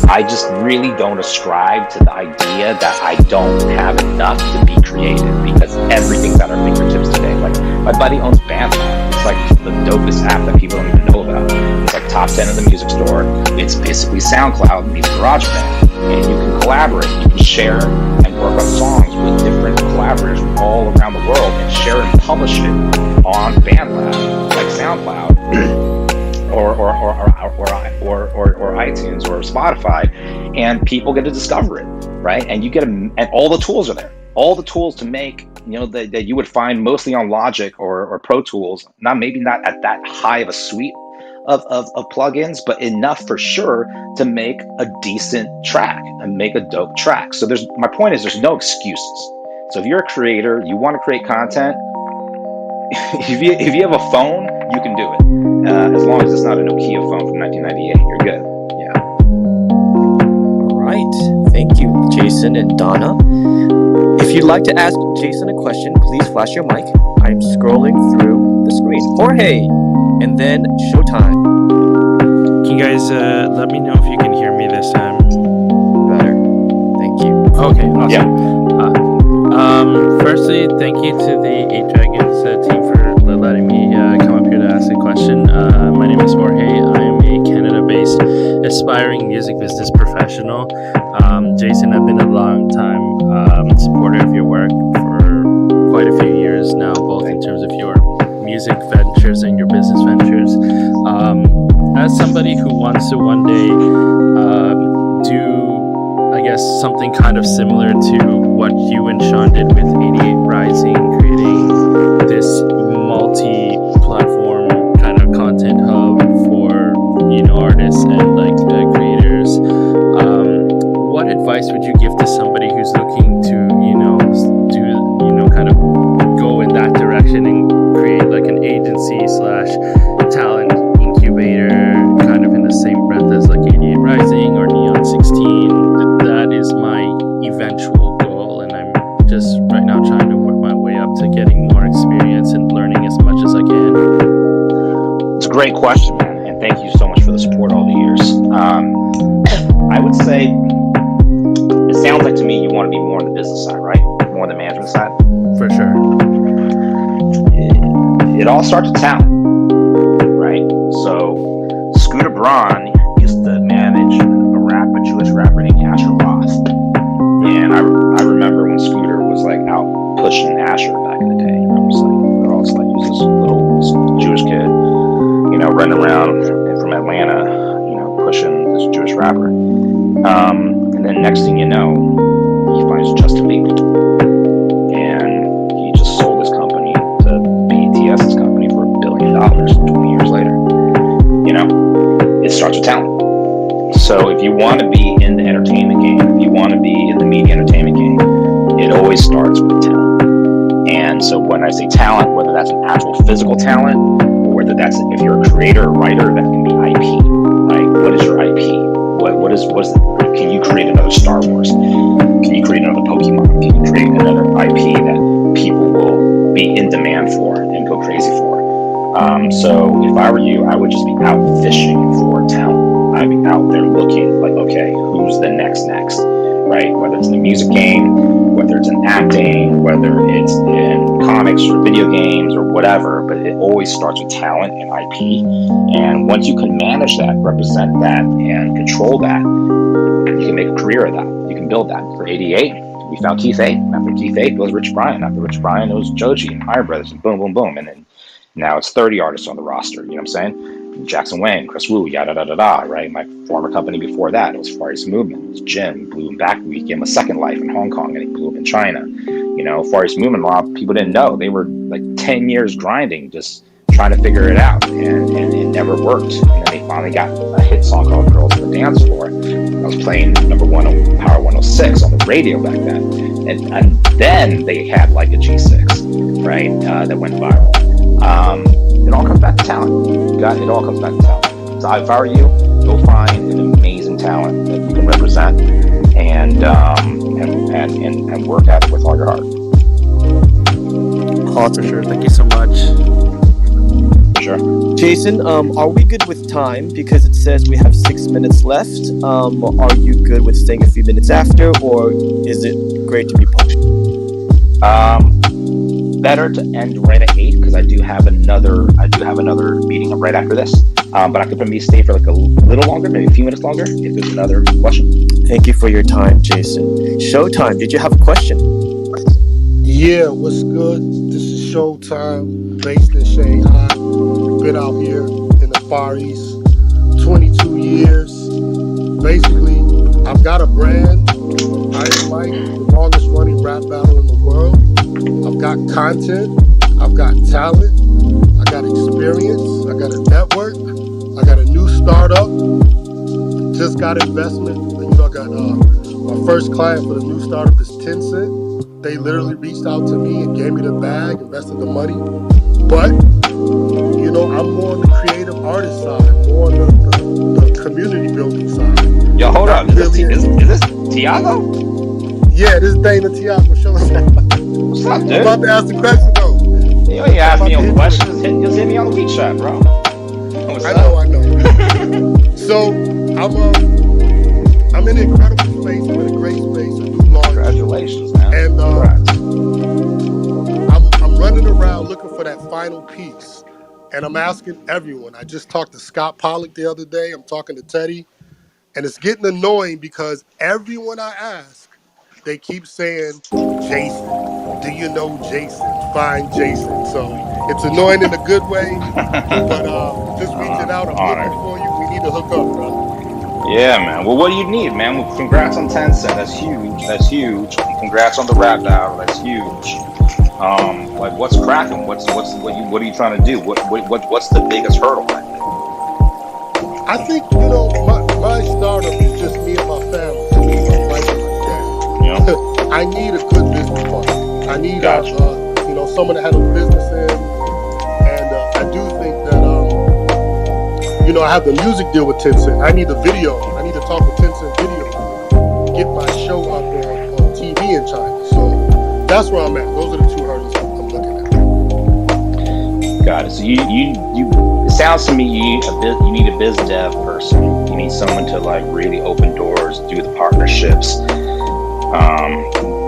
I just really don't ascribe to the idea that I don't have enough to be creative, because everything's at our fingertips today. Like, my buddy owns Bandcamp. It's like the dopest app that people don't even know about. It's like top 10 in the music store. It's basically SoundCloud meets GarageBand, and you can collaborate, you can share and work on songs with different collaborators from all around the world, and share and publish it on BandLab, like SoundCloud. or iTunes or Spotify, and people get to discover it, right? And you get and all the tools are there, all the tools to make, that you would find mostly on Logic or Pro Tools. Maybe not at that high of a suite of plugins, but enough for sure to make a decent track and make a dope track. So my point is, there's no excuses. So if you're a creator, you want to create content, if you have a phone, you can do it. As long as it's not a Nokia phone from 1998, you're good. Yeah. All right. Thank you, Jason and Donna. If you'd like to ask Jason a question, please flash your mic. I'm scrolling through the screen. Jorge, and then Showtime. Can you guys let me know if you can hear me this time? Better. Thank you. Okay, awesome. Yeah. Firstly, thank you to the 8 Dragons team for letting me come up here to ask a question. My name is Jorge. I am a Canada-based aspiring music business professional. Jason, I've been a long time supporter of your work for quite a few years now, both in terms of your music ventures and your business ventures. As somebody who wants to one day do, I guess, something kind of similar to what you and Sean did with 88 Rising, creating this multi-platform kind of content hub for, artists and creators. What advice would you give to somebody who's looking to, kind of go in that direction and create like an agency / talent incubator, kind of in the same breath as like 88 Rising or Neon 16? That is my eventual goal, and I'm just right now trying to work my way up to getting more experience and learning as much as I can. It's a great question, man, and thank you so much for the support all the years. I would say, it sounds like to me you want to be more on the business side, right? More on the management side? For sure. It all starts with talent, right? So Scooter Braun used to manage a Jewish rapper named Asher Roth. And I remember when Scooter was like out pushing Asher back in the day. I was like, they're all just like, who's this little Jewish kid, running around from Atlanta, pushing this Jewish rapper. And then next thing you know, he finds Justin Bieber. And he just sold his company to BTS's company for $1 billion 20 years later. It starts with talent. So if you want to be in the entertainment game, if you want to be in the media entertainment game, it always starts with talent. And so when I say talent, whether that's an actual physical talent, or whether that's, if you're a creator or writer, that can be IP. Like, what is your IP? Can you create another Star Wars? Can you create another Pokemon? Can you create another IP that people will be in demand for and go crazy for? So if I were you, I would just be out fishing for talent. I'd be out there looking like, okay, who's the next, right? Whether it's in the music game, whether it's in acting, whether it's in comics or video games or whatever, but it always starts with talent and IP. And once you can manage that, represent that, and control that, you can make a career of that. You can build that. For 88, we found Keith 8. After Keith 8 was Rich Brian. After Rich Brian, it was Joji and Higher Brothers, and boom, boom, boom. And then now it's 30 artists on the roster. You know what I'm saying? Jackson Wang, Chris Wu, yada da da da. Right? My former company before that, it was Far East Movement. It was Jim. Blew him back. We gave him a second life in Hong Kong, and he blew him in China. Far East Movement, a lot of people didn't know. They were like 10 years grinding, just trying to figure it out, and it never worked. And then they finally got a hit song called Girls on the Dance Floor. I was playing number 1 on Power 106 on the radio back then. And then they had like a G6, right, that went viral. It all comes back to talent. It all comes back to talent. So if I were you, go find an amazing talent that you can represent and work at it with all your heart. For sure. Thank you so much. Sure. Jason, are we good with time? Because it says we have 6 minutes left. Are you good with staying a few minutes after, or is it great to be punctual? Better to end right at 8 because I do have another meeting right after this. But I could maybe stay for like a little longer, maybe a few minutes longer, if there's another question. Thank you for your time, Jason. Showtime, did you have a question? Yeah, what's good? This is Showtime, based in Shanghai. Been out here in the Far East, 22 years. Basically, I've got a brand. I am Mike, the longest running rap battle in the world. I've got content. I've got talent. I got experience. I got a network. I got a new startup. Just got investment. I got my first client for the new startup is Tencent. They literally reached out to me and gave me the bag, invested the money. But, I'm more on the creative artist side, more on the community building side. Yo, hold up. Is this Tiago? Yeah, this is Dana Tiago. Show us that. What's up, dude? I'm about to ask the question, though. You ain't asked me no questions. Just hit me on the weak shot, bro. What's I up? know. So, I'm in an incredible space. I'm in a great space, a new launch. Congratulations, man. And Congrats. I'm running around looking for that final piece. And I'm asking everyone. I just talked to Scott Pollock the other day. I'm talking to Teddy. And it's getting annoying because everyone I ask, they keep saying, Jason. Do you know Jason? Find Jason. So it's annoying in a good way. But just reaching out. I'm Honor. looking for you. We need to hook up, brother. Yeah, man. Well, what do you need, man? Well, congrats on Tencent. That's huge. That's huge. Congrats on the rap battle. That's huge. Like, what's cracking? What are you trying to do? What's the biggest hurdle right now? I think my startup is just me and my family, me, my wife, and my dad. Yeah. I need a good business partner. I need Gotcha. someone that had a business in, and I do think that I have the music deal with Tencent. I need the video. I need to talk with Tencent Video, get my show up on TV in China. So that's where I'm at. Those are the two hurdles I'm looking at. Got it. So you it sounds to me you need a biz dev person. You need someone to like really open doors, do the partnerships,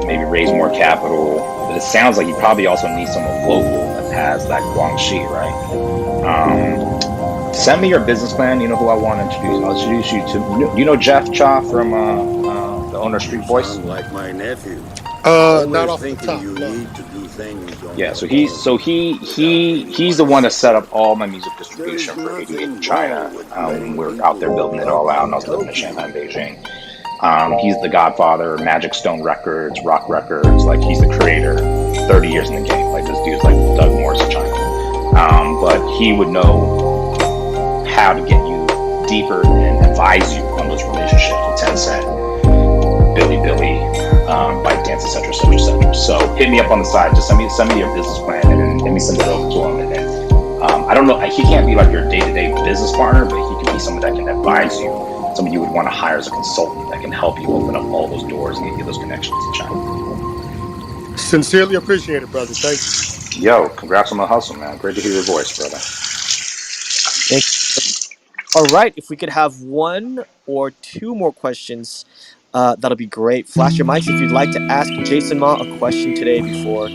maybe raise more capital. But it sounds like you probably also need someone local that has that Guangxi, right? Send me your business plan. You know who I want to introduce. I'll introduce you to. You know Jeff Cha from the owner of Street Voice. Sound like my nephew. Not off the top. You No. need to do things on Yeah, your so own. he's the one that set up all my music distribution for 88 in China. We were out there building it all out, and I was living in Shanghai and Beijing. He's the godfather, Magic Stone Records, Rock Records. Like, he's the creator. 30 years in the game. Like, this dude's like Doug Morris of China. But he would know how to get you deeper and advise you on those relationships with Tencent, Billy, ByteDance, etc., etc., etc. So hit me up on the side. Just send me your business plan, and then let me send it over to him. And then I don't know. He can't be like your day-to-day business partner, but he can be someone that can advise you. Someone you would want to hire as a consultant that can help you open up all those doors and get you those connections to China. Sincerely appreciate it, brother. Thank you. Yo, congrats on the hustle, man. Great to hear your voice, brother. Thank you. All right, if we could have one or two more questions, that'll be great. Flash your mics if you'd like to ask Jason Ma a question today before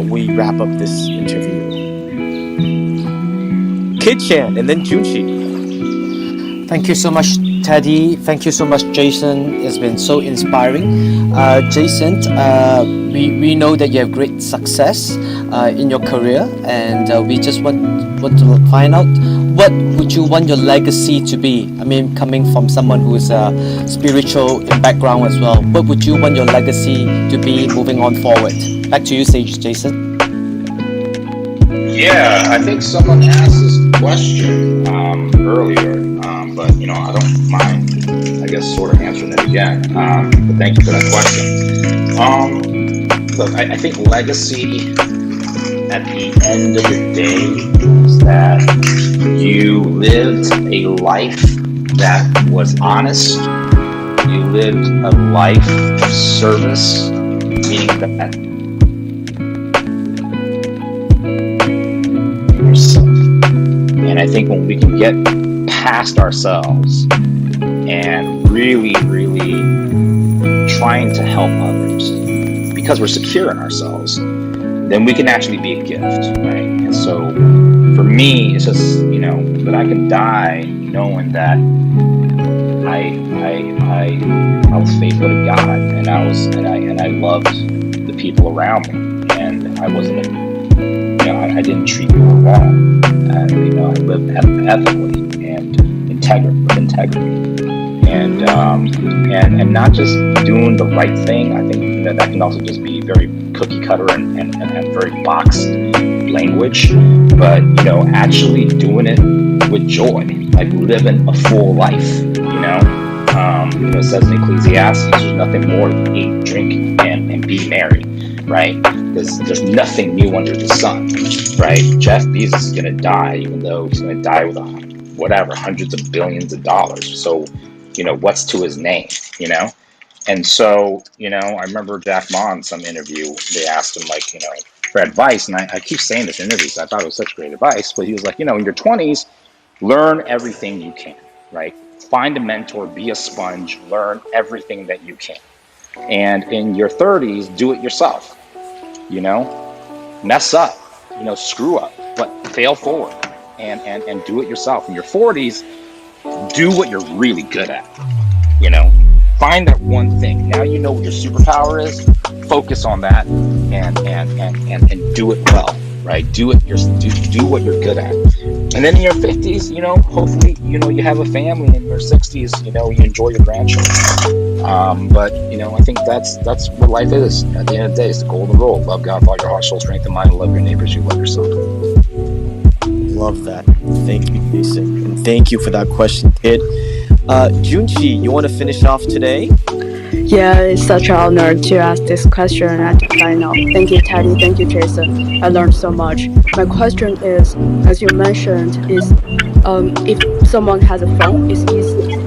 we wrap up this interview. Kid Chan and then Junchi. Thank you so much, Teddy. Thank you so much, Jason. It's been so inspiring. Jason, we know that you have great success in your career, and we just want to find out, what would you want your legacy to be? I mean, coming from someone who is spiritual in background as well, what would you want your legacy to be moving on forward? Back to you, Jason. Yeah, I think someone asked this question earlier, but I don't mind, I guess, sort of answering it again. But thank you for that question. Look, I think legacy at the end of the day is that you lived a life that was honest. You lived a life of service, meaning that yourself. And I think when we can get past ourselves and really, really trying to help others because we're secure in ourselves, then we can actually be a gift, right? And so for me, it's just, that I can die knowing that I was faithful to God, and I loved the people around me, and I wasn't, I didn't treat people wrong, and I lived ethically. integrity, and not just doing the right thing. I think that can also just be very cookie cutter and very box language, but actually doing it with joy, like living a full life. It says in Ecclesiastes, there's nothing more than eat, drink, and be merry, right? There's nothing new under the sun, right? Jeff Bezos is going to die, even though he's going to die with hundreds of billions of dollars. So, what's to his name, And so, I remember Jack Ma in some interview, they asked him, like, for advice, and I keep saying this in interviews, I thought it was such great advice, but he was like, in your 20s, learn everything you can, right? Find a mentor, be a sponge, learn everything that you can. And in your 30s, do it yourself, mess up, screw up, but fail forward and do it yourself. In your 40s, do what you're really good at, find that one thing. Now you know what your superpower is, focus on that and do it well, right? Do what you're good at. And then in your 50s, hopefully, you have a family. In your 60s, you enjoy your grandchildren. But, I think that's what life is. At the end of the day, it's the golden rule. Love God with all your heart, soul, strength, and mind. Love your neighbors. You love yourself. Love that. Thank you, Jason. And thank you for that question, kid. Junchi, you want to finish off today? Yeah, it's such an honor to ask this question at the final. Thank you, Teddy. Thank you, Jason. I learned so much. My question is, as you mentioned, is if someone has a phone, it's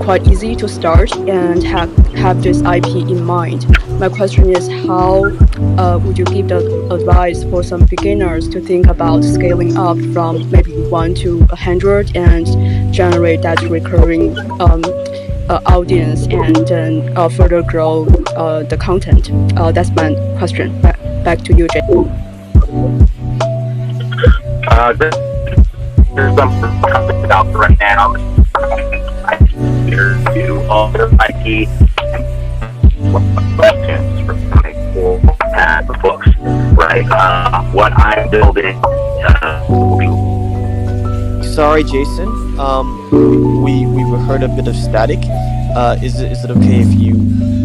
quite easy to start and have this IP in mind. My question is, how would you give the advice for some beginners to think about scaling up from maybe 1 to 100 and generate that recurring audience and then further grow the content? That's my question. Back to you, Jay. There's something out right now. I do all the IP questions for books, right? What I'm building. Sorry, Jason. We heard a bit of static. Is it okay if you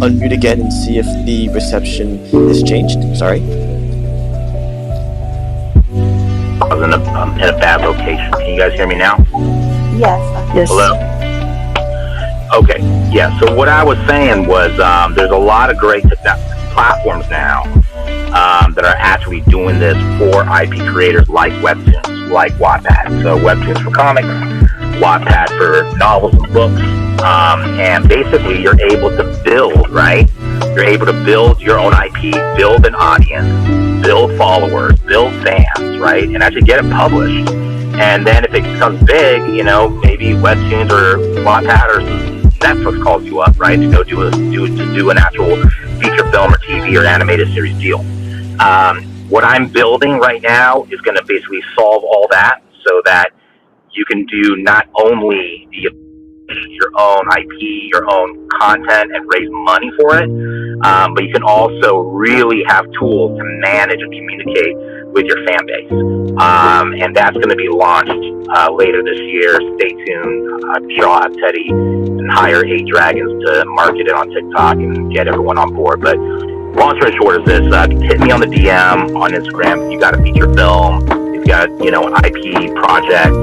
unmute again and see if the reception has changed? Sorry. I was in a bad location. Can you guys hear me now? Yes. Hello? Okay. Yeah. So what I was saying was there's a lot of great platforms now that are actually doing this for IP creators, like Webtoons, like Wattpad. So Webtoons for comics, Wattpad for novels and books. And basically you're able to build, right? You're able to build your own IP, build an audience, build followers, build fans, right? And actually get it published. And then if it becomes big, maybe Webtoons or Wattpad or Netflix calls you up, right? To go do an actual feature film or TV or animated series deal. What I'm building right now is going to basically solve all that so that you can do not only your own IP, your own content, and raise money for it, but you can also really have tools to manage and communicate with your fan base. And that's going to be launched later this year. Stay tuned. I'm sure I'll have Teddy and hire 8 Dragons to market it on TikTok and get everyone on board. But long story short is this, hit me on the DM on Instagram if you got a feature film, if you got, an IP project,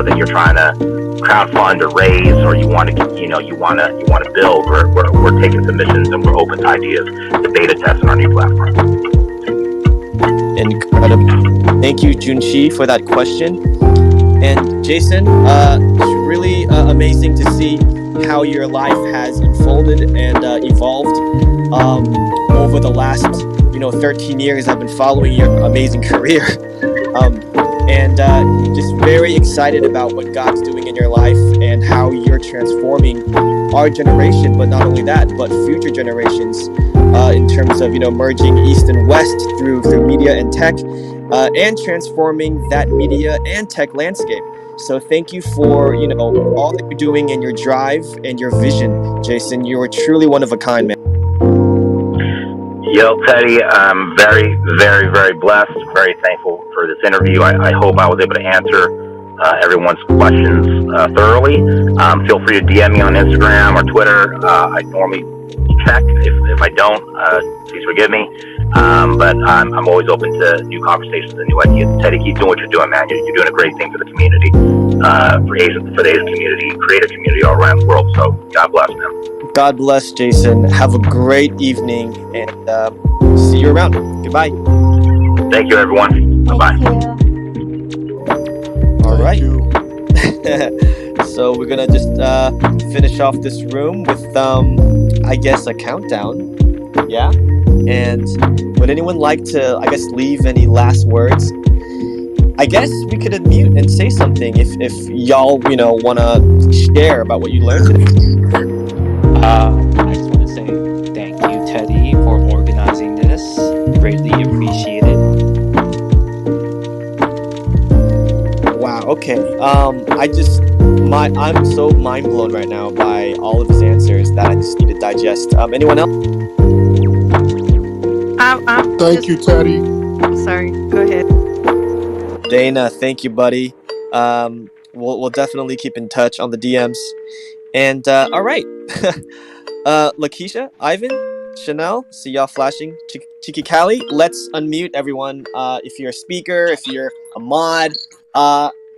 that you're trying to crowdfund or raise, or you want to build. We're taking submissions and we're open to ideas to beta test on our new platform. Incredible. Thank you, Junchi, for that question. And Jason, it's really amazing to see how your life has unfolded and evolved over the last 13 years. I've been following your amazing career. And just very excited about what God's doing in your life and how you're transforming our generation, but not only that, but future generations in terms of, merging East and West through media and tech and transforming that media and tech landscape. So thank you for, all that you're doing and your drive and your vision, Jason. You are truly one of a kind, man. Yo, Teddy, I'm very, very, very blessed, very thankful for this interview. I hope I was able to answer everyone's questions thoroughly. Feel free to DM me on Instagram or Twitter. I normally check. If I don't, please forgive me. But I'm always open to new conversations and new ideas. Teddy, keep doing what you're doing, man. You're doing a great thing for the community, for the Asian community, creator community all around the world. So God bless, man. God bless, Jason. Have a great evening, and see you around. Goodbye. Thank you, everyone. Bye-bye. All right. So we're gonna just finish off this room with I guess a countdown. Yeah. And would anyone like to, I guess, leave any last words? I guess we could unmute and say something if y'all, want to share about what you learned today. I just want to say thank you, Teddy, for organizing this. Greatly appreciated. Wow. Okay. I'm so mind blown right now by all of his answers that I just need to digest. Anyone else? Thank you, Teddy. Sorry, go ahead. Dana, thank you, buddy. We'll definitely keep in touch on the DMs. And all right, Lakeisha, Ivan, Chanel, see y'all flashing. Chiki Kali, let's unmute everyone. If you're a speaker, if you're a mod,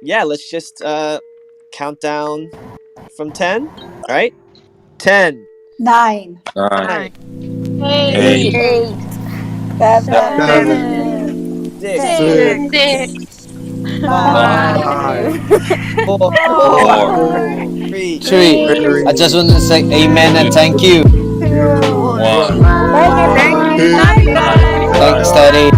yeah, let's just count down from 10. All right, 10, 9, 9, 8, 8, 7, 6, 5, 4, 3, 3. I just want to say amen and thank you. 1. Thanks, Teddy.